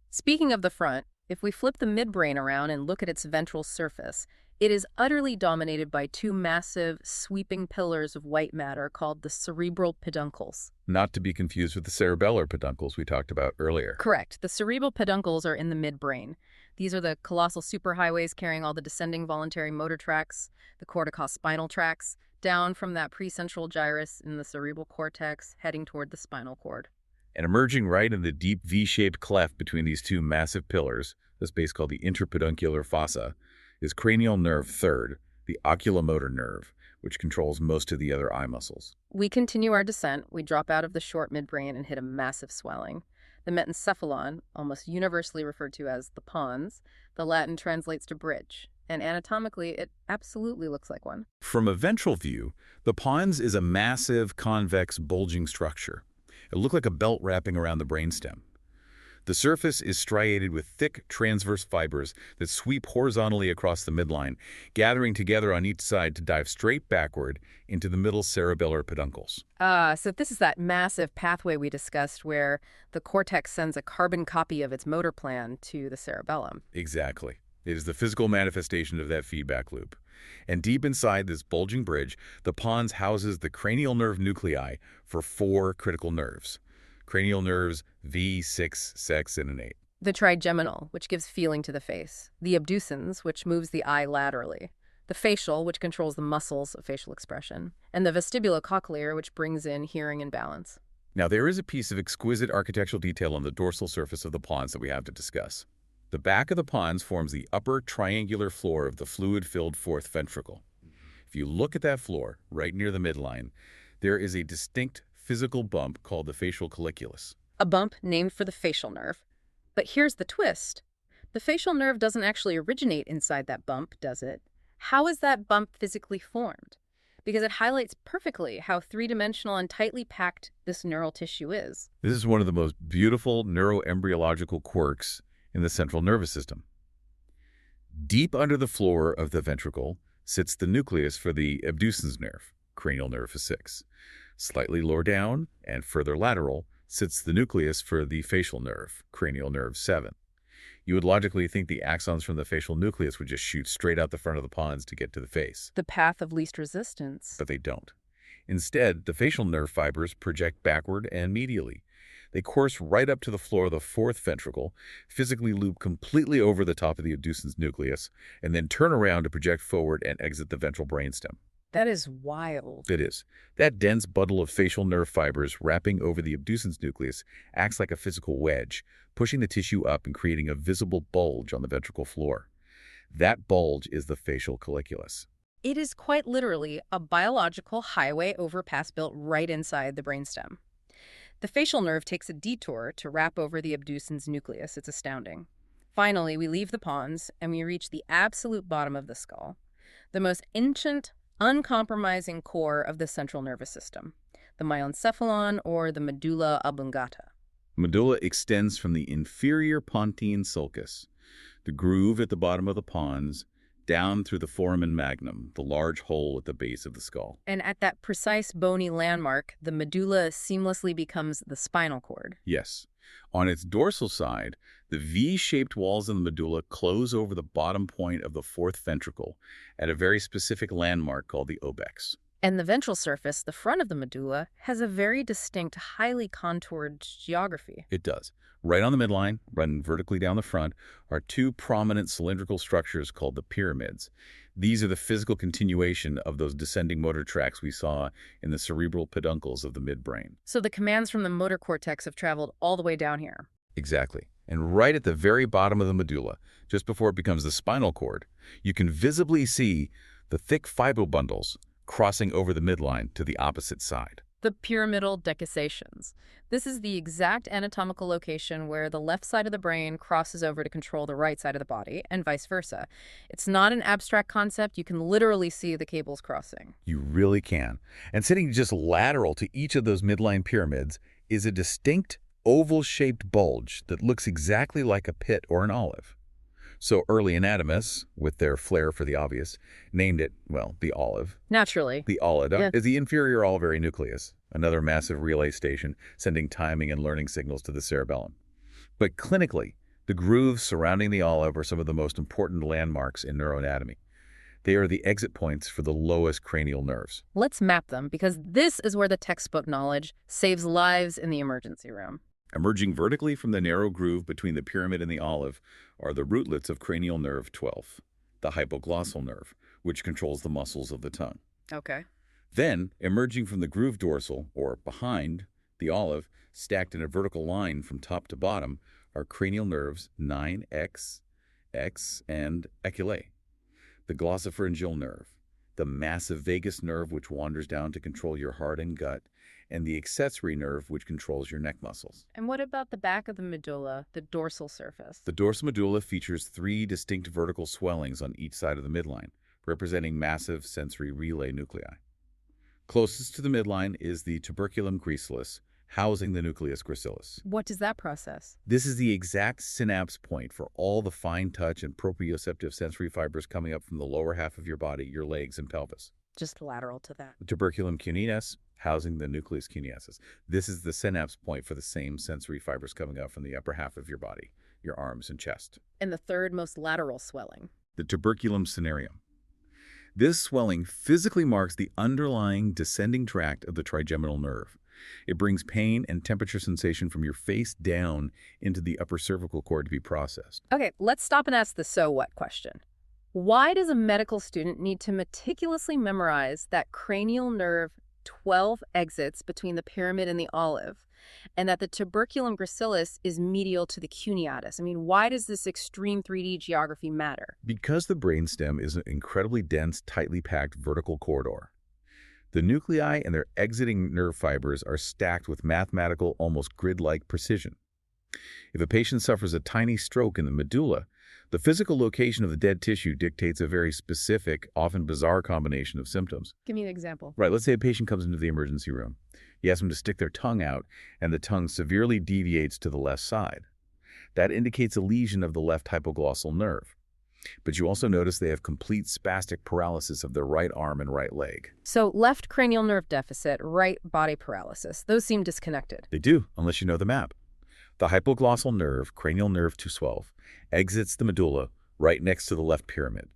Speaking of the front, if we flip the midbrain around and look at its ventral surface, it is utterly dominated by two massive, sweeping pillars of white matter called the cerebral peduncles. Not to be confused with the cerebellar peduncles we talked about earlier. Correct. The cerebral peduncles are in the midbrain. These are the colossal superhighways carrying all the descending voluntary motor tracts, the corticospinal tracts, down from that precentral gyrus in the cerebral cortex, heading toward the spinal cord. And emerging right in the deep V-shaped cleft between these two massive pillars, the space called the interpeduncular fossa, is cranial nerve third, the oculomotor nerve, which controls most of the other eye muscles. We continue our descent. We drop out of the short midbrain and hit a massive swelling. The metencephalon, almost universally referred to as the pons, the Latin translates to bridge, and anatomically it absolutely looks like one. From a ventral view, the pons is a massive, convex, bulging structure. It looked like a belt wrapping around the brainstem. The surface is striated with thick, transverse fibers that sweep horizontally across the midline, gathering together on each side to dive straight backward into the middle cerebellar peduncles. So this is that massive pathway we discussed where the cortex sends a carbon copy of its motor plan to the cerebellum. Exactly. It is the physical manifestation of that feedback loop. And deep inside this bulging bridge, the pons houses the cranial nerve nuclei for 4 critical nerves. Cranial nerves V, 6, 6, and 8. The trigeminal, which gives feeling to the face. The abducens, which moves the eye laterally. The facial, which controls the muscles of facial expression. And the vestibulocochlear, which brings in hearing and balance. Now, there is a piece of exquisite architectural detail on the dorsal surface of the pons that we have to discuss. The back of the pons forms the upper triangular floor of the fluid-filled fourth ventricle. If you look at that floor, right near the midline, there is a distinct physical bump called the facial colliculus. A bump named for the facial nerve. But here's the twist. The facial nerve doesn't actually originate inside that bump, does it? How is that bump physically formed? Because it highlights perfectly how three-dimensional and tightly packed this neural tissue is. This is one of the most beautiful neuroembryological quirks in the central nervous system. Deep under the floor of the ventricle sits the nucleus for the abducens nerve, cranial nerve 6. Slightly lower down and further lateral sits the nucleus for the facial nerve, cranial nerve 7. You would logically think the axons from the facial nucleus would just shoot straight out the front of the pons to get to the face. The path of least resistance. But they don't. Instead, the facial nerve fibers project backward and medially. They course right up to the floor of the fourth ventricle, physically loop completely over the top of the abducens nucleus, and then turn around to project forward and exit the ventral brainstem. That is wild. It is. That dense bundle of facial nerve fibers wrapping over the abducens nucleus acts like a physical wedge, pushing the tissue up and creating a visible bulge on the ventricle floor. That bulge is the facial colliculus. It is quite literally a biological highway overpass built right inside the brainstem. The facial nerve takes a detour to wrap over the abducens nucleus. It's astounding. Finally, we leave the pons and we reach the absolute bottom of the skull, the most ancient, uncompromising core of the central nervous system, the myelencephalon or the medulla oblongata. Medulla extends from the inferior pontine sulcus, the groove at the bottom of the pons, down through the foramen magnum, the large hole at the base of the skull. And at that precise bony landmark, the medulla seamlessly becomes the spinal cord. Yes. On its dorsal side, the V-shaped walls of the medulla close over the bottom point of the fourth ventricle at a very specific landmark called the obex. And the ventral surface, the front of the medulla, has a very distinct, highly contoured geography. It does. Right on the midline, running vertically down the front, are two prominent cylindrical structures called the pyramids. These are the physical continuation of those descending motor tracts we saw in the cerebral peduncles of the midbrain. So the commands from the motor cortex have traveled all the way down here. Exactly. And right at the very bottom of the medulla, just before it becomes the spinal cord, you can visibly see the thick fibrobundles crossing over the midline to the opposite side. The pyramidal decussations. This is the exact anatomical location where the left side of the brain crosses over to control the right side of the body, and vice versa. It's not an abstract concept. You can literally see the cables crossing. You really can. And sitting just lateral to each of those midline pyramids is a distinct oval-shaped bulge that looks exactly like a pit or an olive. So early anatomists, with their flair for the obvious, named it, well, the olive. Naturally. The olida Yeah. is the inferior olivary nucleus, another massive relay station sending timing and learning signals to the cerebellum. But clinically, the grooves surrounding the olive are some of the most important landmarks in neuroanatomy. They are the exit points for the lowest cranial nerves. Let's map them, because this is where the textbook knowledge saves lives in the emergency room. Emerging vertically from the narrow groove between the pyramid and the olive are the rootlets of cranial nerve 12, the hypoglossal nerve, which controls the muscles of the tongue. Okay. Then, emerging from the groove dorsal, or behind, the olive, stacked in a vertical line from top to bottom, are cranial nerves 9X, X, and Eculae, the glossopharyngeal nerve, the massive vagus nerve which wanders down to control your heart and gut, and the accessory nerve which controls your neck muscles. And what about the back of the medulla, the dorsal surface? The dorsal medulla features 3 distinct vertical swellings on each side of the midline, representing massive sensory relay nuclei. Closest to the midline is the tuberculum gracilis, housing the nucleus gracilis. What does that process? This is the exact synapse point for all the fine touch and proprioceptive sensory fibers coming up from the lower half of your body, your legs and pelvis. Just lateral to that. The tuberculum cuneus, housing the nucleus cuneatus. This is the synapse point for the same sensory fibers coming up from the upper half of your body, your arms and chest. And the third most lateral swelling. The tuberculum cinereum. This swelling physically marks the underlying descending tract of the trigeminal nerve. It brings pain and temperature sensation from your face down into the upper cervical cord to be processed. Okay, let's stop and ask the so what question. Why does a medical student need to meticulously memorize that cranial nerve 12 exits between the pyramid and the olive, and that the tuberculum gracilis is medial to the cuneatus? I mean, why does this extreme 3D geography matter? Because the brainstem is an incredibly dense, tightly packed vertical corridor. The nuclei and their exiting nerve fibers are stacked with mathematical, almost grid-like precision. If a patient suffers a tiny stroke in the medulla, the physical location of the dead tissue dictates a very specific, often bizarre combination of symptoms. Give me an example. Right, let's say a patient comes into the emergency room. You ask them to stick their tongue out, and the tongue severely deviates to the left side. That indicates a lesion of the left hypoglossal nerve. But you also notice they have complete spastic paralysis of their right arm and right leg. So left cranial nerve deficit, right body paralysis. Those seem disconnected. They do, unless you know the map. The hypoglossal nerve, cranial nerve 212, exits the medulla right next to the left pyramid.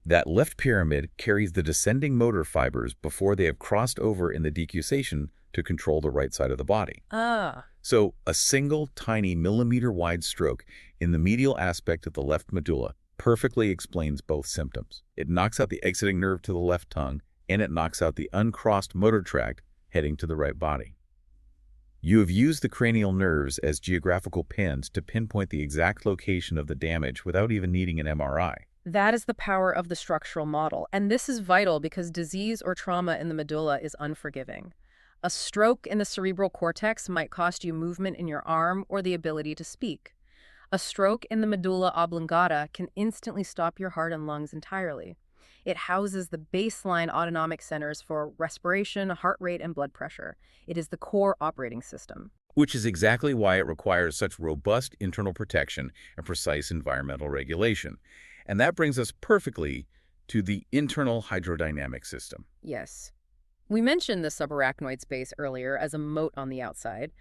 That left pyramid carries the descending motor fibers before they have crossed over in the decussation to control the right side of the body. Ah. So a single tiny millimeter-wide stroke in the medial aspect of the left medulla perfectly explains both symptoms. It knocks out the exiting nerve to the left tongue, and it knocks out the uncrossed motor tract heading to the right body. You have used the cranial nerves as geographical pins to pinpoint the exact location of the damage without even needing an MRI. That is the power of the structural model, and this is vital because disease or trauma in the medulla is unforgiving. A stroke in the cerebral cortex might cost you movement in your arm or the ability to speak. A stroke in the medulla oblongata can instantly stop your heart and lungs entirely. It houses the baseline autonomic centers for respiration, heart rate, and blood pressure. It is the core operating system. which is exactly why it requires such robust internal protection and precise environmental regulation. And that brings us perfectly to the internal hydrodynamic system. Yes. We mentioned the subarachnoid space earlier as a moat on the outside,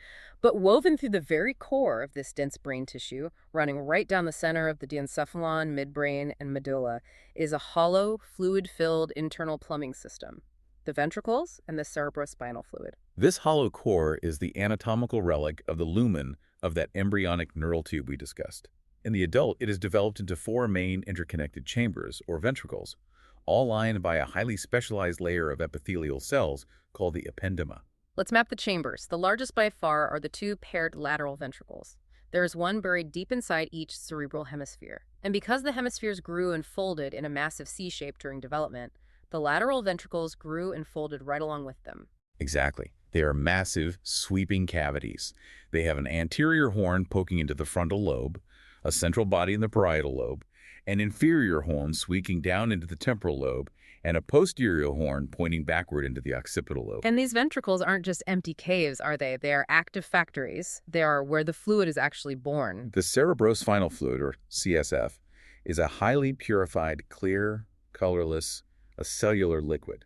but woven through the very core of this dense brain tissue, running right down the center of the diencephalon, midbrain, and medulla, is a hollow, fluid-filled internal plumbing system, the ventricles and the cerebrospinal fluid. This hollow core is the anatomical relic of the lumen of that embryonic neural tube we discussed. In the adult, it is developed into 4 main interconnected chambers, or ventricles, all lined by a highly specialized layer of epithelial cells called the ependyma. Let's map the chambers. The largest by far are the 2 paired lateral ventricles. There is one buried deep inside each cerebral hemisphere. And because the hemispheres grew and folded in a massive C shape during development, the lateral ventricles grew and folded right along with them. Exactly. They are massive, sweeping cavities. They have an anterior horn poking into the frontal lobe, a central body in the parietal lobe, an inferior horn sweeping down into the temporal lobe, and a posterior horn pointing backward into the occipital lobe. And these ventricles aren't just empty caves, are they? They are active factories. They are where the fluid is actually born. The cerebrospinal fluid, or CSF, is a highly purified, clear, colorless, a cellular liquid.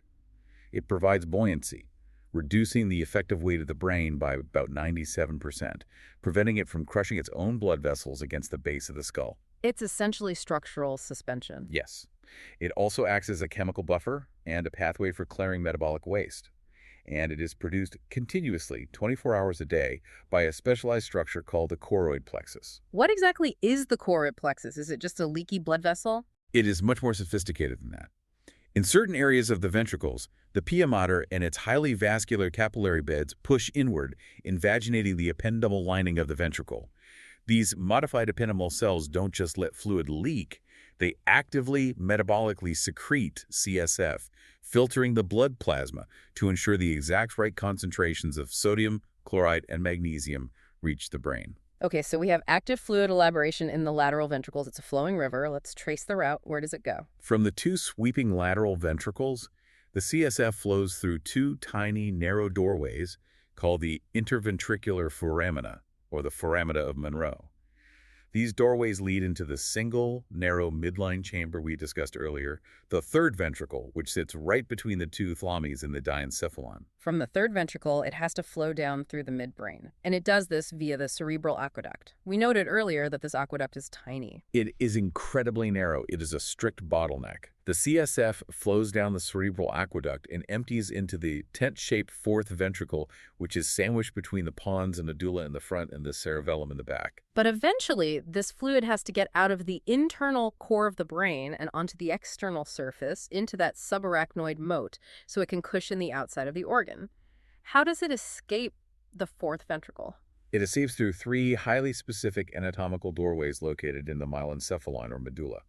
It provides buoyancy, reducing the effective weight of the brain by about 97%, preventing it from crushing its own blood vessels against the base of the skull. It's essentially structural suspension. Yes. It also acts as a chemical buffer and a pathway for clearing metabolic waste. And it is produced continuously, 24 hours a day, by a specialized structure called the choroid plexus. What exactly is the choroid plexus? Is it just a leaky blood vessel? It is much more sophisticated than that. In certain areas of the ventricles, the pia mater and its highly vascular capillary beds push inward, invaginating the ependymal lining of the ventricle. These modified ependymal cells don't just let fluid leak, they actively metabolically secrete CSF, filtering the blood plasma to ensure the exact right concentrations of sodium, chloride, and magnesium reach the brain. Okay, so we have active fluid elaboration in the lateral ventricles. It's a flowing river. Let's trace the route. Where does it go? From the 2 sweeping lateral ventricles, the CSF flows through 2 tiny, narrow doorways called the interventricular foramina, or the foramina of Monro. These doorways lead into the single, narrow midline chamber we discussed earlier, the 3rd ventricle, which sits right between the 2 thalamus in the diencephalon. From the 3rd ventricle, it has to flow down through the midbrain, and it does this via the cerebral aqueduct. We noted earlier that this aqueduct is tiny. It is incredibly narrow. It is a strict bottleneck. The CSF flows down the cerebral aqueduct and empties into the tent-shaped 4th ventricle, which is sandwiched between the pons and medulla in the front and the cerebellum in the back. But eventually, this fluid has to get out of the internal core of the brain and onto the external surface into that subarachnoid moat so it can cushion the outside of the organ. How does it escape the 4th ventricle? It escapes through 3 highly specific anatomical doorways located in the myelencephalon, or medulla.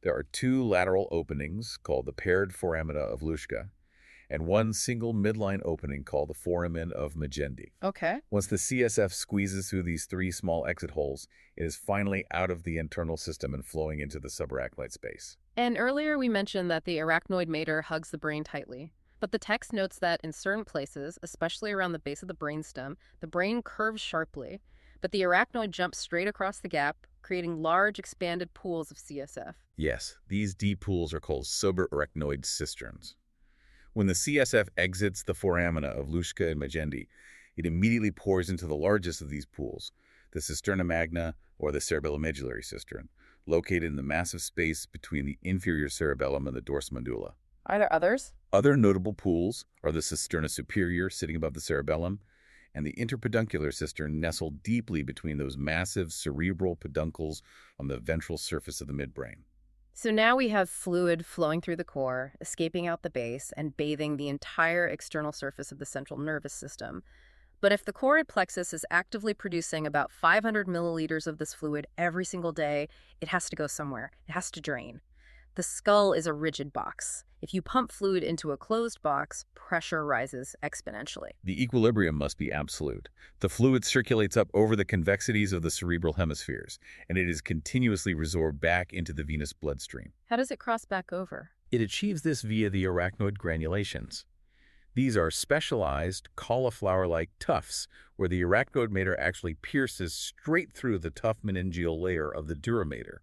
There are 2 lateral openings called the paired foramina of Luschka and 1 single midline opening called the foramen of Magendie. Okay. Once the CSF squeezes through these 3 small exit holes, it is finally out of the internal system and flowing into the subarachnoid space. And earlier we mentioned that the arachnoid mater hugs the brain tightly. But the text notes that in certain places, especially around the base of the brainstem, the brain curves sharply, but the arachnoid jumps straight across the gap, creating large expanded pools of CSF. Yes, these deep pools are called subarachnoid cisterns. When the CSF exits the foramina of Luschka and Magendie, it immediately pours into the largest of these pools, the cisterna magna, or the cerebellomedullary cistern, located in the massive space between the inferior cerebellum and the dorsal medulla. Are there others? Other notable pools are the cisterna superior, sitting above the cerebellum, and the interpeduncular cistern nestled deeply between those massive cerebral peduncles on the ventral surface of the midbrain. So now we have fluid flowing through the core, escaping out the base, and bathing the entire external surface of the central nervous system. But if the choroid plexus is actively producing about 500 milliliters of this fluid every single day, it has to go somewhere. It has to drain. The skull is a rigid box. If you pump fluid into a closed box, pressure rises exponentially. The equilibrium must be absolute. The fluid circulates up over the convexities of the cerebral hemispheres, and it is continuously resorbed back into the venous bloodstream. How does it cross back over? It achieves this via the arachnoid granulations. These are specialized, cauliflower-like tufts, where the arachnoid mater actually pierces straight through the tough meningeal layer of the dura mater.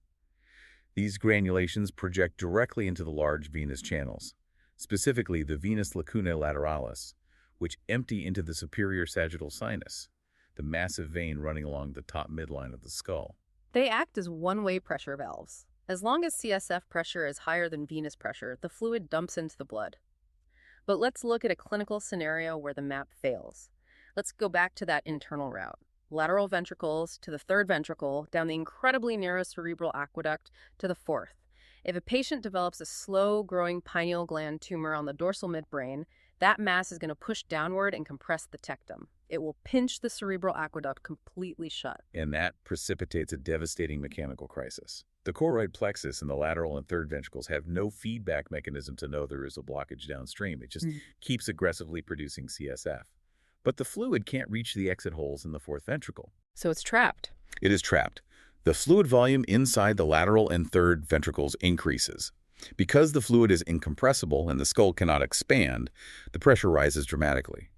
These granulations project directly into the large venous channels, specifically the venous lacunae lateralis, which empty into the superior sagittal sinus, the massive vein running along the top midline of the skull. They act as one-way pressure valves. As long as CSF pressure is higher than venous pressure, the fluid dumps into the blood. But let's look at a clinical scenario where the map fails. Let's go back to that internal route. Lateral ventricles to the third ventricle, down the incredibly narrow cerebral aqueduct to the fourth. If a patient develops a slow-growing pineal gland tumor on the dorsal midbrain, that mass is going to push downward and compress the tectum. It will pinch the cerebral aqueduct completely shut. And that precipitates a devastating mechanical crisis. The choroid plexus in the lateral and third ventricles have no feedback mechanism to know there is a blockage downstream. It just keeps aggressively producing CSF. But the fluid can't reach the exit holes in the fourth ventricle. So it's trapped. It is trapped. The fluid volume inside the lateral and third ventricles increases. Because the fluid is incompressible and the skull cannot expand, the pressure rises dramatically.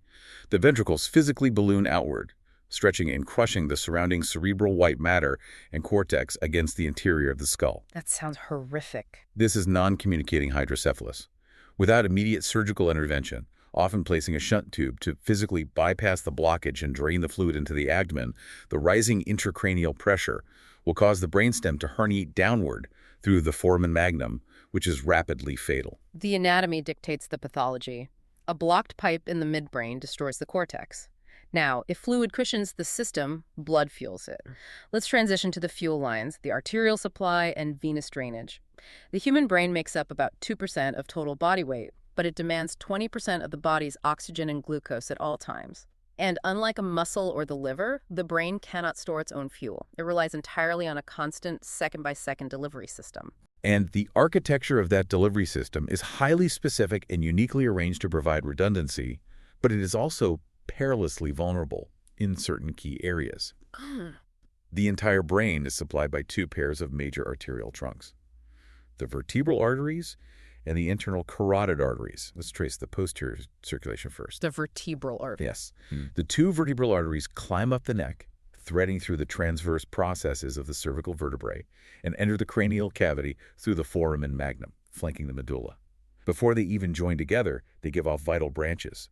The ventricles physically balloon outward, stretching and crushing the surrounding cerebral white matter and cortex against the interior of the skull. That sounds horrific. This is non-communicating hydrocephalus. Without immediate surgical intervention, often placing a shunt tube to physically bypass the blockage and drain the fluid into the abdomen, the rising intracranial pressure will cause the brainstem to herniate downward through the foramen magnum, which is rapidly fatal. The anatomy dictates the pathology. A blocked pipe in the midbrain destroys the cortex. Now, if fluid cushions the system, blood fuels it. Let's transition to the fuel lines, the arterial supply and venous drainage. The human brain makes up about 2% of total body weight, but it demands 20% of the body's oxygen and glucose at all times. And unlike a muscle or the liver, the brain cannot store its own fuel. It relies entirely on a constant second-by-second delivery system. And the architecture of that delivery system is highly specific and uniquely arranged to provide redundancy, but it is also perilously vulnerable in certain key areas. The entire brain is supplied by two pairs of major arterial trunks: the vertebral arteries and the internal carotid arteries. Let's trace the posterior circulation first. The vertebral artery. Yes. The two vertebral arteries climb up the neck, threading through the transverse processes of the cervical vertebrae, and enter the cranial cavity through the foramen magnum, flanking the medulla. Before they even join together, they give off vital branches: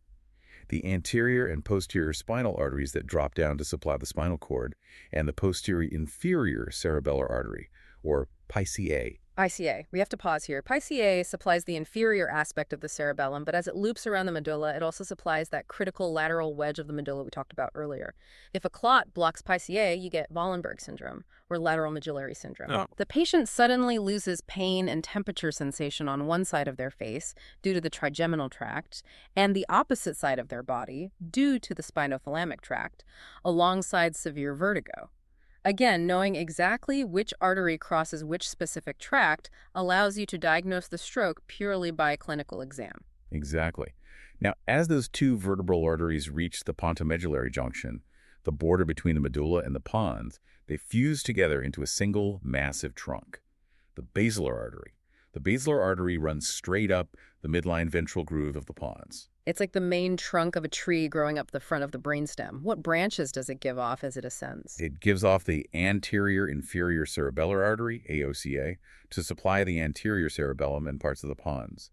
the anterior and posterior spinal arteries that drop down to supply the spinal cord, and the posterior inferior cerebellar artery, or PICA. ICA. We have to pause here. PICA supplies the inferior aspect of the cerebellum, but as it loops around the medulla, it also supplies that critical lateral wedge of the medulla we talked about earlier. If a clot blocks PICA, you get Wallenberg syndrome, or lateral medullary syndrome. Oh. The patient suddenly loses pain and temperature sensation on one side of their face due to the trigeminal tract, and the opposite side of their body due to the spinothalamic tract, alongside severe vertigo. Again, knowing exactly which artery crosses which specific tract allows you to diagnose the stroke purely by a clinical exam. Exactly. Now, as those two vertebral arteries reach the pontomedullary junction, the border between the medulla and the pons, they fuse together into a single massive trunk, the basilar artery. The basilar artery runs straight up the midline ventral groove of the pons. It's like the main trunk of a tree growing up the front of the brainstem. What branches does it give off as it ascends? It gives off the anterior inferior cerebellar artery, AOCA, to supply the anterior cerebellum and parts of the pons.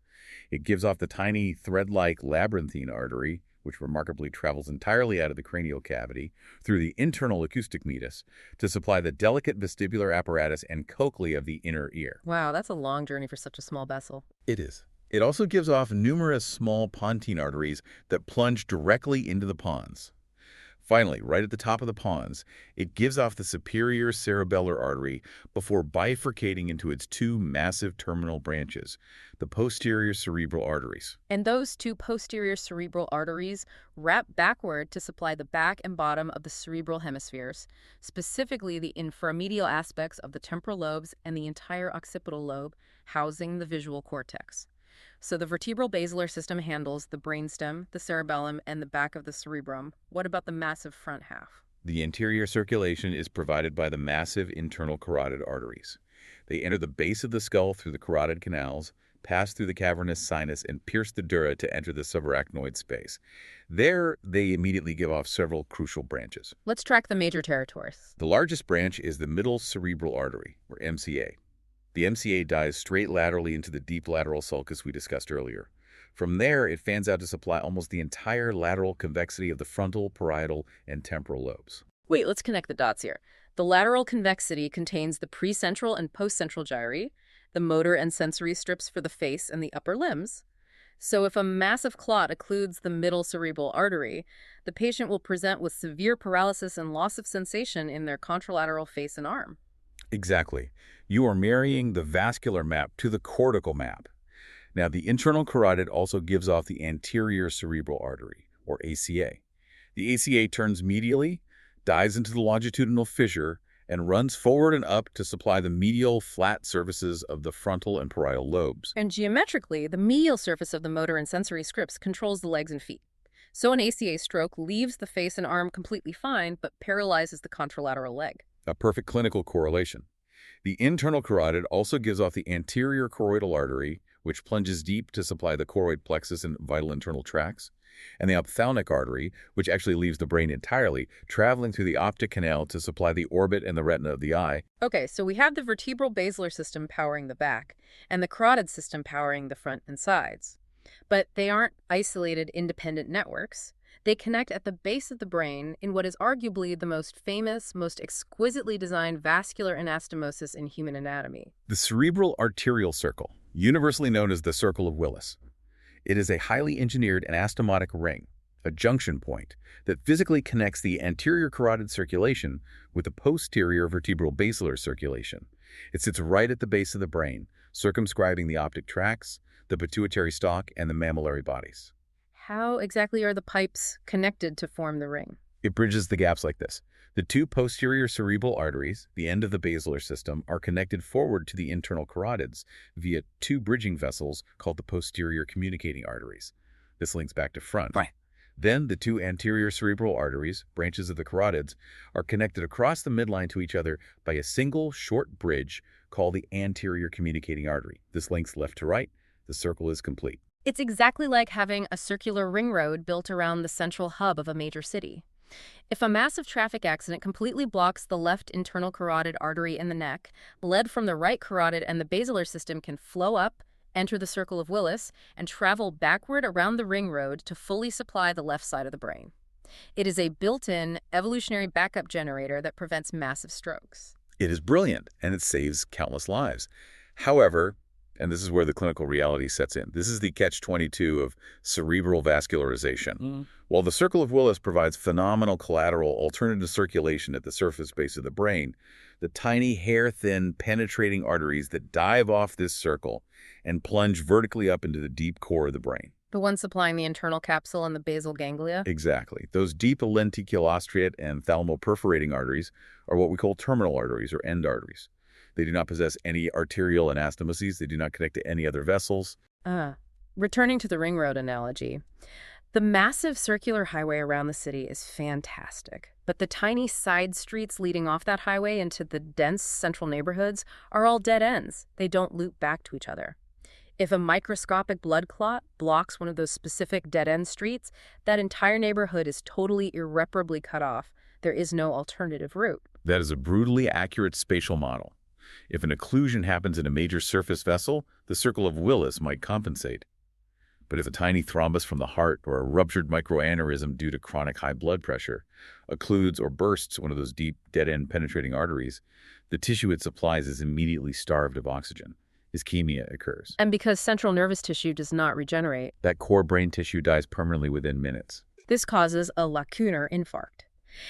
It gives off the tiny thread-like labyrinthine artery, which remarkably travels entirely out of the cranial cavity through the internal acoustic meatus to supply the delicate vestibular apparatus and cochlea of the inner ear. Wow, that's a long journey for such a small vessel. It is. It also gives off numerous small pontine arteries that plunge directly into the pons. Finally, right at the top of the pons, it gives off the superior cerebellar artery before bifurcating into its two massive terminal branches, the posterior cerebral arteries. And those two posterior cerebral arteries wrap backward to supply the back and bottom of the cerebral hemispheres, specifically the inframedial aspects of the temporal lobes and the entire occipital lobe, housing the visual cortex. So the vertebral basilar system handles the brainstem, the cerebellum, and the back of the cerebrum. What about the massive front half? The interior circulation is provided by the massive internal carotid arteries. They enter the base of the skull through the carotid canals, pass through the cavernous sinus and pierce the dura to enter the subarachnoid space. There, they immediately give off several crucial branches. Let's track the major territories. The largest branch is the middle cerebral artery, or MCA. The MCA dives straight laterally into the deep lateral sulcus we discussed earlier. From there, it fans out to supply almost the entire lateral convexity of the frontal, parietal, and temporal lobes. Wait, let's connect the dots here. The lateral convexity contains the precentral and postcentral gyri, the motor and sensory strips for the face and the upper limbs. So if a massive clot occludes the middle cerebral artery, the patient will present with severe paralysis and loss of sensation in their contralateral face and arm. Exactly. You are marrying the vascular map to the cortical map. Now, the internal carotid also gives off the anterior cerebral artery, or ACA. The ACA turns medially, dives into the longitudinal fissure, and runs forward and up to supply the medial flat surfaces of the frontal and parietal lobes. And geometrically, the medial surface of the motor and sensory scripts controls the legs and feet. So an ACA stroke leaves the face and arm completely fine, but paralyzes the contralateral leg. A perfect clinical correlation. The internal carotid also gives off the anterior choroidal artery, which plunges deep to supply the choroid plexus and vital internal tracts, and the ophthalmic artery, which actually leaves the brain entirely, traveling through the optic canal to supply the orbit and the retina of the eye. Okay, so we have the vertebral basilar system powering the back, and the carotid system powering the front and sides. But they aren't isolated, independent networks. They connect at the base of the brain in what is arguably the most famous, most exquisitely designed vascular anastomosis in human anatomy. The cerebral arterial circle, universally known as the Circle of Willis. It is a highly engineered anastomotic ring, a junction point, that physically connects the anterior carotid circulation with the posterior vertebral basilar circulation. It sits right at the base of the brain, circumscribing the optic tracts, the pituitary stalk, and the mammillary bodies. How exactly are the pipes connected to form the ring? It bridges the gaps like this. The two posterior cerebral arteries, the end of the basilar system, are connected forward to the internal carotids via two bridging vessels called the posterior communicating arteries. This links back to front. Right. Then the two anterior cerebral arteries, branches of the carotids, are connected across the midline to each other by a single short bridge called the anterior communicating artery. This links left to right. The circle is complete. It's exactly like having a circular ring road built around the central hub of a major city. If a massive traffic accident completely blocks the left internal carotid artery in the neck, blood from the right carotid and the basilar system can flow up, enter the Circle of Willis, and travel backward around the ring road to fully supply the left side of the brain. It is a built-in evolutionary backup generator that prevents massive strokes. It is brilliant, and it saves countless lives. However, and this is where the clinical reality sets in, this is the catch-22 of cerebral vascularization. While the Circle of Willis provides phenomenal collateral alternative circulation at the surface base of the brain, the tiny, hair-thin, penetrating arteries that dive off this circle and plunge vertically up into the deep core of the brain. The one supplying the internal capsule and the basal ganglia? Exactly. Those deep lenticulostriate and thalamoperforating arteries are what we call terminal arteries or end arteries. They do not possess any arterial anastomoses. They do not connect to any other vessels. Returning to the ring road analogy, the massive circular highway around the city is fantastic, but the tiny side streets leading off that highway into the dense central neighborhoods are all dead ends. They don't loop back to each other. If a microscopic blood clot blocks one of those specific dead-end streets, that entire neighborhood is totally irreparably cut off. There is no alternative route. That is a brutally accurate spatial model. If an occlusion happens in a major surface vessel, the Circle of Willis might compensate. But if a tiny thrombus from the heart or a ruptured microaneurysm due to chronic high blood pressure occludes or bursts one of those deep, dead-end penetrating arteries, the tissue it supplies is immediately starved of oxygen. Ischemia occurs. And because central nervous tissue does not regenerate, that core brain tissue dies permanently within minutes. This causes a lacunar infarct.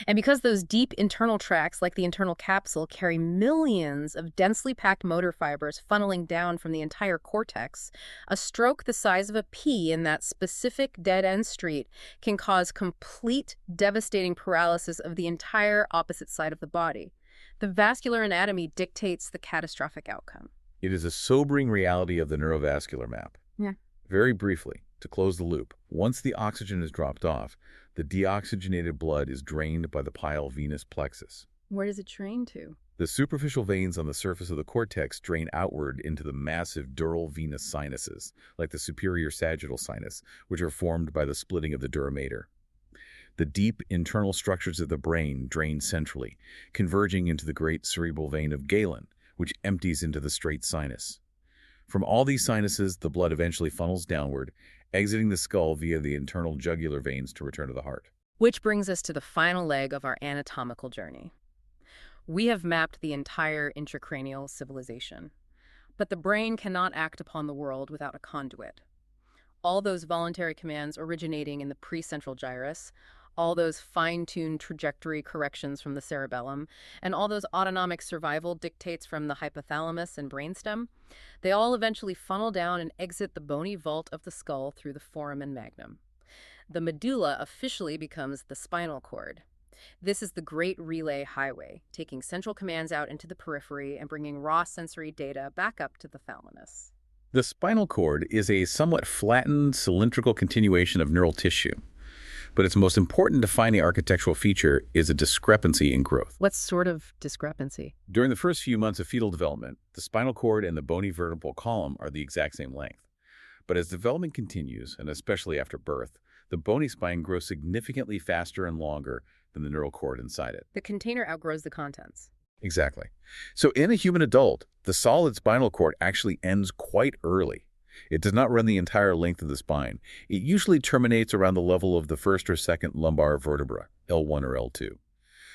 And because those deep internal tracts, like the internal capsule, carry millions of densely packed motor fibers funneling down from the entire cortex, a stroke the size of a pea in that specific dead-end street can cause complete, devastating paralysis of the entire opposite side of the body. The vascular anatomy dictates the catastrophic outcome. It is a sobering reality of the neurovascular map. Yeah. Very briefly, to close the loop, once the oxygen is dropped off, the deoxygenated blood is drained by the pile venous plexus. Where does it drain to? The superficial veins on the surface of the cortex drain outward into the massive dural venous sinuses, like the superior sagittal sinus, which are formed by the splitting of the dura mater. The deep internal structures of the brain drain centrally, converging into the great cerebral vein of Galen, which empties into the straight sinus. From all these sinuses, the blood eventually funnels downward, exiting the skull via the internal jugular veins to return to the heart. Which brings us to the final leg of our anatomical journey. We have mapped the entire intracranial civilization, but the brain cannot act upon the world without a conduit. All those voluntary commands originating in the precentral gyrus, all those fine-tuned trajectory corrections from the cerebellum, and all those autonomic survival dictates from the hypothalamus and brainstem, they all eventually funnel down and exit the bony vault of the skull through the foramen magnum. The medulla officially becomes the spinal cord. This is the great relay highway, taking central commands out into the periphery and bringing raw sensory data back up to the thalamus. The spinal cord is a somewhat flattened, cylindrical continuation of neural tissue, but its most important defining architectural feature is a discrepancy in growth. What sort of discrepancy? During the first few months of fetal development, the spinal cord and the bony vertebral column are the exact same length. But as development continues, and especially after birth, the bony spine grows significantly faster and longer than the neural cord inside it. The container outgrows the contents. Exactly. So in a human adult, the solid spinal cord actually ends quite early. It does not run the entire length of the spine. It usually terminates around the level of the first or second lumbar vertebra, L1 or L2.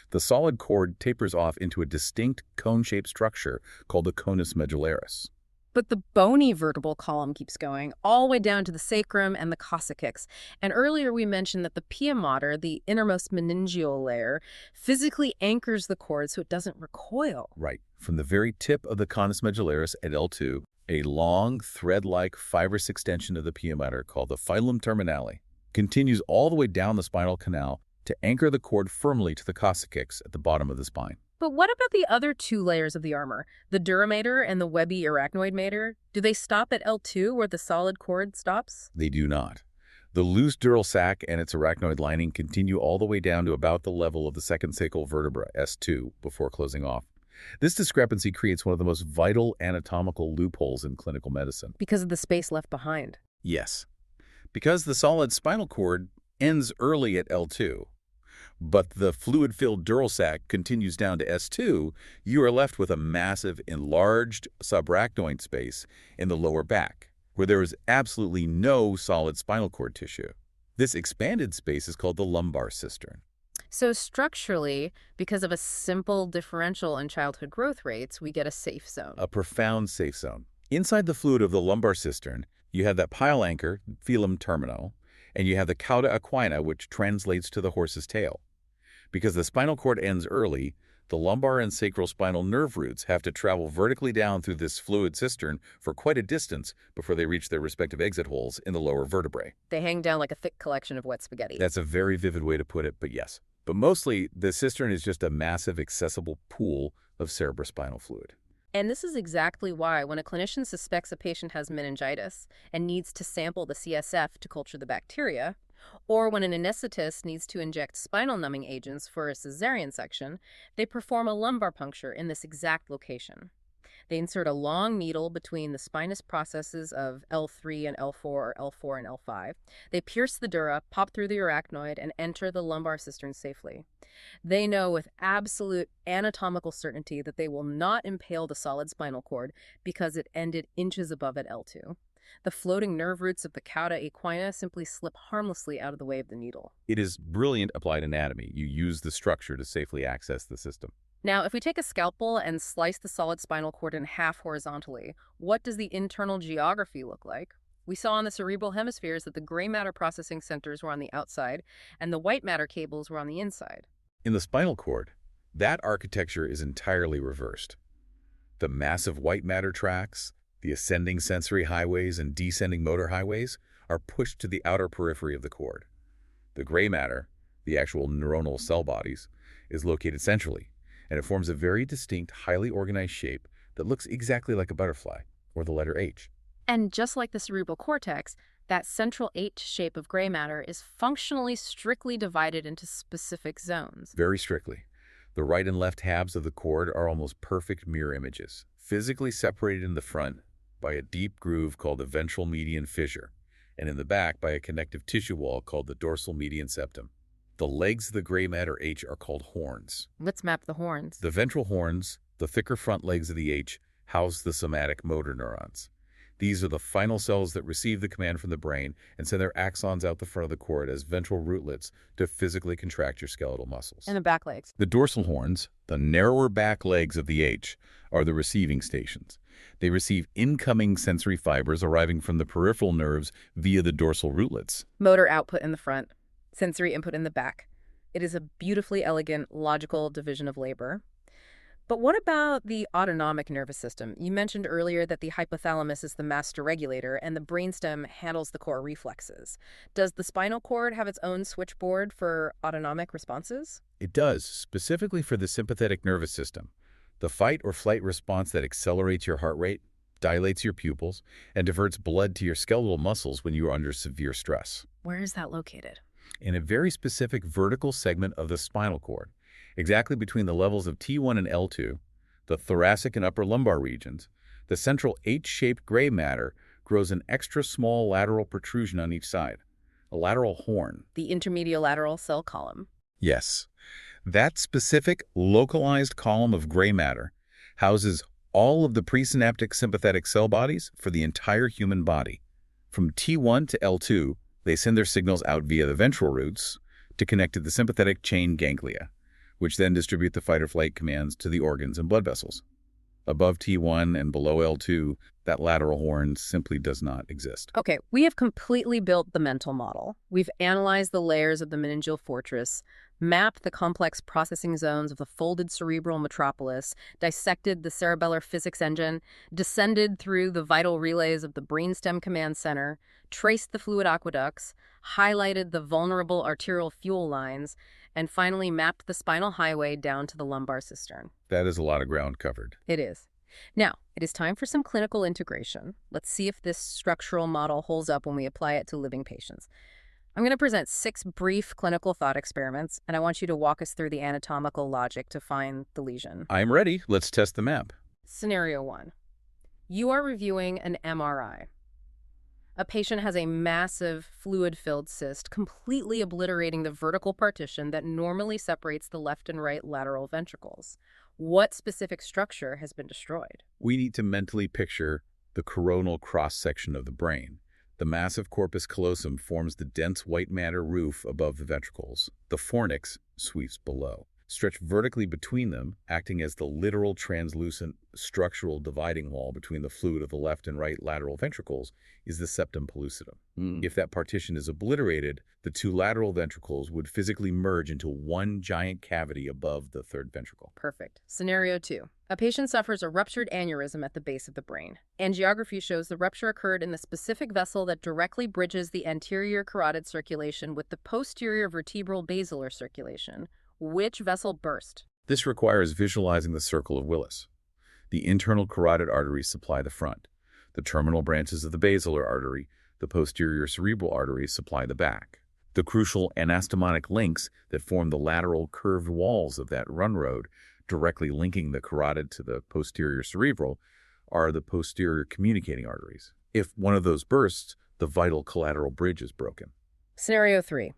The solid cord tapers off into a distinct cone-shaped structure called the conus medullaris. But the bony vertebral column keeps going all the way down to the sacrum and the coccyx. And earlier we mentioned that the pia mater, the innermost meningeal layer, physically anchors the cord so it doesn't recoil. Right. From the very tip of the conus medullaris at L2, a long, thread-like fibrous extension of the pia mater called the filum terminale continues all the way down the spinal canal to anchor the cord firmly to the coccyx at the bottom of the spine. But what about the other two layers of the armor, the dura mater and the webby arachnoid mater? Do they stop at L2 where the solid cord stops? They do not. The loose dural sac and its arachnoid lining continue all the way down to about the level of the second sacral vertebra, S2, before closing off. This discrepancy creates one of the most vital anatomical loopholes in clinical medicine. Because of the space left behind. Yes. Because the solid spinal cord ends early at L2, but the fluid-filled dural sac continues down to S2, you are left with a massive enlarged subarachnoid space in the lower back, where there is absolutely no solid spinal cord tissue. This expanded space is called the lumbar cistern. So structurally, because of a simple differential in childhood growth rates, we get a safe zone. A profound safe zone. Inside the fluid of the lumbar cistern, you have that pile anchor, filum terminal, and you have the cauda equina, which translates to the horse's tail. Because the spinal cord ends early, the lumbar and sacral spinal nerve roots have to travel vertically down through this fluid cistern for quite a distance before they reach their respective exit holes in the lower vertebrae. They hang down like a thick collection of wet spaghetti. That's a very vivid way to put it, but yes. But mostly, the cistern is just a massive accessible pool of cerebrospinal fluid. And this is exactly why when a clinician suspects a patient has meningitis and needs to sample the CSF to culture the bacteria, or when an anesthetist needs to inject spinal numbing agents for a cesarean section, they perform a lumbar puncture in this exact location. They insert a long needle between the spinous processes of L3 and L4 or L4 and L5. They pierce the dura, pop through the arachnoid, and enter the lumbar cistern safely. They know with absolute anatomical certainty that they will not impale the solid spinal cord because it ended inches above at L2. The floating nerve roots of the cauda equina simply slip harmlessly out of the way of the needle. It is brilliant applied anatomy. You use the structure to safely access the system. Now, if we take a scalpel and slice the solid spinal cord in half horizontally, what does the internal geography look like? We saw in the cerebral hemispheres that the gray matter processing centers were on the outside and the white matter cables were on the inside. In the spinal cord, that architecture is entirely reversed. The massive white matter tracts, the ascending sensory highways and descending motor highways are pushed to the outer periphery of the cord. The gray matter, the actual neuronal cell bodies, is located centrally, and it forms a very distinct, highly organized shape that looks exactly like a butterfly, or the letter H. And just like the cerebral cortex, that central H shape of gray matter is functionally strictly divided into specific zones. Very strictly. The right and left halves of the cord are almost perfect mirror images, physically separated in the front by a deep groove called the ventral median fissure, and in the back by a connective tissue wall called the dorsal median septum. The legs of the gray matter H are called horns. Let's map the horns. The ventral horns, the thicker front legs of the H, house the somatic motor neurons. These are the final cells that receive the command from the brain and send their axons out the front of the cord as ventral rootlets to physically contract your skeletal muscles. And the back legs. The dorsal horns, the narrower back legs of the H, are the receiving stations. They receive incoming sensory fibers arriving from the peripheral nerves via the dorsal rootlets. Motor output in the front, sensory input in the back. It is a beautifully elegant, logical division of labor. But what about the autonomic nervous system? You mentioned earlier that the hypothalamus is the master regulator and the brainstem handles the core reflexes. Does the spinal cord have its own switchboard for autonomic responses? It does, specifically for the sympathetic nervous system. The fight or flight response that accelerates your heart rate, dilates your pupils, and diverts blood to your skeletal muscles when you are under severe stress. Where is that located? In a very specific vertical segment of the spinal cord, exactly between the levels of T1 and L2, the thoracic and upper lumbar regions, the central H-shaped gray matter grows an extra small lateral protrusion on each side, a lateral horn. The intermediolateral cell column. Yes, that specific localized column of gray matter houses all of the presynaptic sympathetic cell bodies for the entire human body. From T1 to L2, they send their signals out via the ventral roots to connect to the sympathetic chain ganglia, which then distribute the fight-or-flight commands to the organs and blood vessels. Above T1 and below L2, that lateral horn simply does not exist. Okay, we have completely built the mental model. We've analyzed the layers of the meningeal fortress, mapped the complex processing zones of the folded cerebral metropolis, dissected the cerebellar physics engine, descended through the vital relays of the brainstem command center, traced the fluid aqueducts, highlighted the vulnerable arterial fuel lines, and finally mapped the spinal highway down to the lumbar cistern. That is a lot of ground covered. It is. Now, it is time for some clinical integration. Let's see if this structural model holds up when we apply it to living patients. I'm going to present 6 brief clinical thought experiments, and I want you to walk us through the anatomical logic to find the lesion. I'm ready. Let's test the map. Scenario 1. You are reviewing an MRI. A patient has a massive fluid-filled cyst, completely obliterating the vertical partition that normally separates the left and right lateral ventricles. What specific structure has been destroyed? We need to mentally picture the coronal cross-section of the brain. The massive corpus callosum forms the dense white matter roof above the ventricles. The fornix sweeps below. Stretched vertically between them, acting as the literal translucent structural dividing wall between the fluid of the left and right lateral ventricles, is the septum pellucidum. If that partition is obliterated, the 2 lateral ventricles would physically merge into one giant cavity above the third ventricle. Perfect. Scenario 2. A patient suffers a ruptured aneurysm at the base of the brain. Angiography shows the rupture occurred in the specific vessel that directly bridges the anterior carotid circulation with the posterior vertebral basilar circulation. Which vessel burst? This requires visualizing the circle of Willis. The internal carotid arteries supply the front. The terminal branches of the basilar artery, the posterior cerebral arteries, supply the back. The crucial anastomonic links that form the lateral curved walls of that run road, directly linking the carotid to the posterior cerebral, are the posterior communicating arteries. If one of those bursts, the vital collateral bridge is broken. Scenario 3.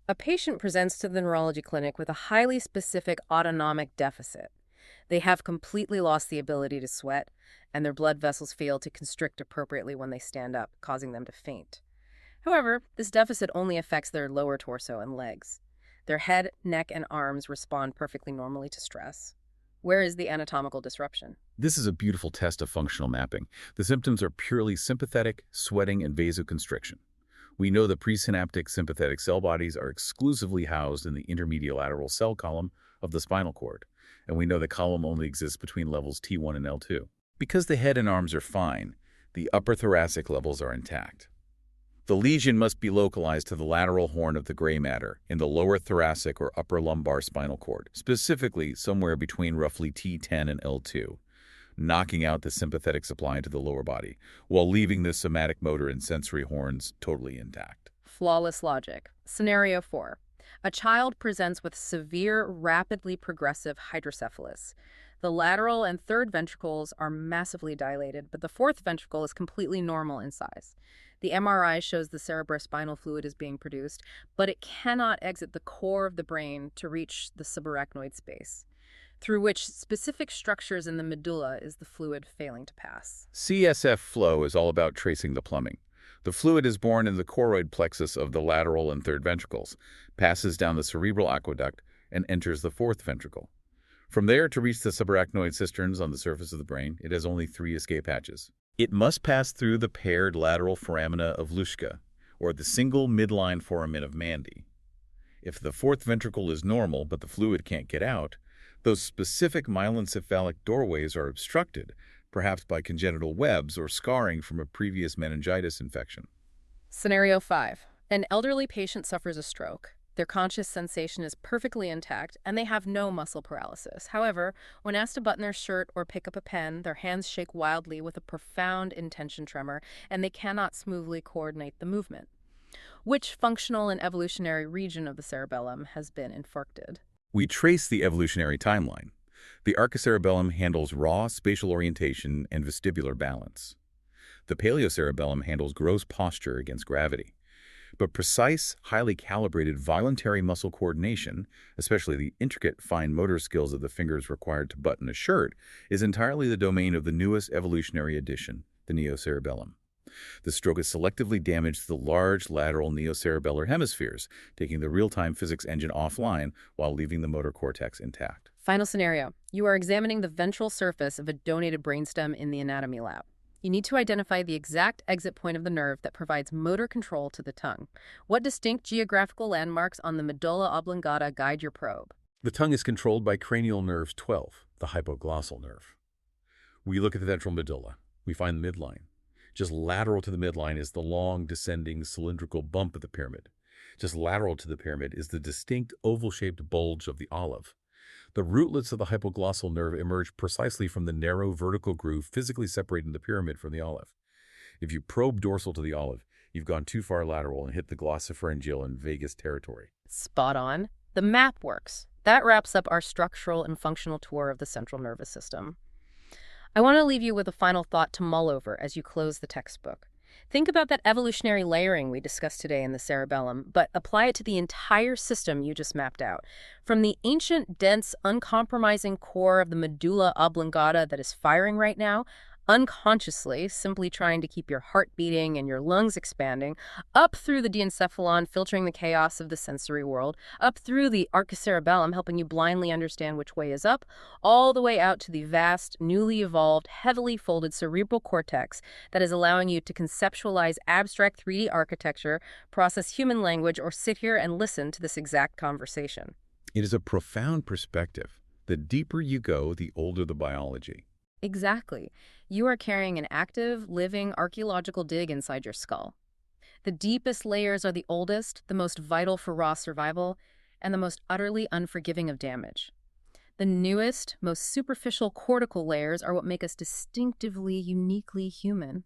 A patient presents to the neurology clinic with a highly specific autonomic deficit. They have completely lost the ability to sweat, and their blood vessels fail to constrict appropriately when they stand up, causing them to faint. However, this deficit only affects their lower torso and legs. Their head, neck, and arms respond perfectly normally to stress. Where is the anatomical disruption? This is a beautiful test of functional mapping. The symptoms are purely sympathetic, sweating, and vasoconstriction. We know the presynaptic sympathetic cell bodies are exclusively housed in the intermediolateral cell column of the spinal cord, and we know the column only exists between levels T1 and L2. Because the head and arms are fine, the upper thoracic levels are intact. The lesion must be localized to the lateral horn of the gray matter in the lower thoracic or upper lumbar spinal cord, specifically somewhere between roughly T10 and L2. Knocking out the sympathetic supply into the lower body, while leaving the somatic motor and sensory horns totally intact. Flawless logic. Scenario 4. A child presents with severe, rapidly progressive hydrocephalus. The lateral and third ventricles are massively dilated, but the fourth ventricle is completely normal in size. The MRI shows the cerebrospinal fluid is being produced, but it cannot exit the core of the brain to reach the subarachnoid space, through which specific structures in the medulla is the fluid failing to pass. CSF flow is all about tracing the plumbing. The fluid is born in the choroid plexus of the lateral and third ventricles, passes down the cerebral aqueduct, and enters the fourth ventricle. From there to reach the subarachnoid cisterns on the surface of the brain, it has only 3 escape hatches. It must pass through the paired lateral foramina of Luschka, or the single midline foramen of Mandy. If the fourth ventricle is normal but the fluid can't get out, those specific myelencephalic doorways are obstructed, perhaps by congenital webs or scarring from a previous meningitis infection. Scenario 5. An elderly patient suffers a stroke. Their conscious sensation is perfectly intact, and they have no muscle paralysis. However, when asked to button their shirt or pick up a pen, their hands shake wildly with a profound intention tremor, and they cannot smoothly coordinate the movement. Which functional and evolutionary region of the cerebellum has been infarcted? We trace the evolutionary timeline. The archicerebellum handles raw spatial orientation and vestibular balance. The paleocerebellum handles gross posture against gravity. But precise, highly calibrated voluntary muscle coordination, especially the intricate fine motor skills of the fingers required to button a shirt, is entirely the domain of the newest evolutionary addition, the neocerebellum. The stroke has selectively damaged the large lateral neocerebellar hemispheres, taking the real-time physics engine offline while leaving the motor cortex intact. Final scenario. You are examining the ventral surface of a donated brainstem in the anatomy lab. You need to identify the exact exit point of the nerve that provides motor control to the tongue. What distinct geographical landmarks on the medulla oblongata guide your probe? The tongue is controlled by cranial nerve 12, the hypoglossal nerve. We look at the ventral medulla. We find the midline. Just lateral to the midline is the long, descending, cylindrical bump of the pyramid. Just lateral to the pyramid is the distinct oval-shaped bulge of the olive. The rootlets of the hypoglossal nerve emerge precisely from the narrow vertical groove physically separating the pyramid from the olive. If you probe dorsal to the olive, you've gone too far lateral and hit the glossopharyngeal and vagus territory. Spot on. The map works. That wraps up our structural and functional tour of the central nervous system. I want to leave you with a final thought to mull over as you close the textbook. Think about that evolutionary layering we discussed today in the cerebellum, but apply it to the entire system you just mapped out. From the ancient, dense, uncompromising core of the medulla oblongata that is firing right now, unconsciously, simply trying to keep your heart beating and your lungs expanding, up through the diencephalon, filtering the chaos of the sensory world, up through the archicerebellum, helping you blindly understand which way is up, all the way out to the vast, newly evolved, heavily folded cerebral cortex that is allowing you to conceptualize abstract 3D architecture, process human language, or sit here and listen to this exact conversation. It is a profound perspective. The deeper you go, the older the biology. Exactly. You are carrying an active, living archaeological dig inside your skull. The deepest layers are the oldest, the most vital for raw survival, and the most utterly unforgiving of damage. The newest, most superficial cortical layers are what make us distinctively, uniquely human.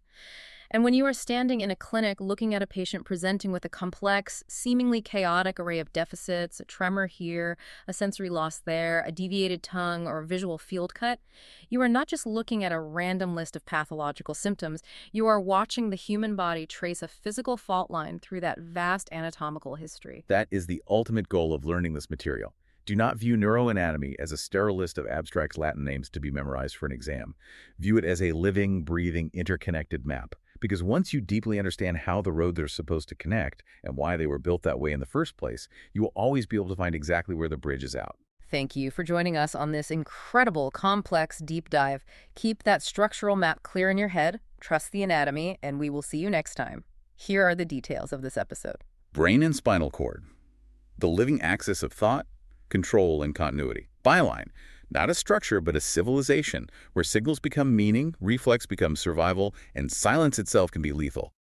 And when you are standing in a clinic looking at a patient presenting with a complex, seemingly chaotic array of deficits, a tremor here, a sensory loss there, a deviated tongue, or a visual field cut, you are not just looking at a random list of pathological symptoms, you are watching the human body trace a physical fault line through that vast anatomical history. That is the ultimate goal of learning this material. Do not view neuroanatomy as a sterile list of abstract Latin names to be memorized for an exam. View it as a living, breathing, interconnected map. Because once you deeply understand how the roads are supposed to connect and why they were built that way in the first place, you will always be able to find exactly where the bridge is out. Thank you for joining us on this incredible, complex deep dive. Keep that structural map clear in your head, trust the anatomy, and we will see you next time. Here are the details of this episode. Brain and spinal cord. The living axis of thought, control, and continuity. Byline. Not a structure, but a civilization, where signals become meaning, reflex becomes survival, and silence itself can be lethal.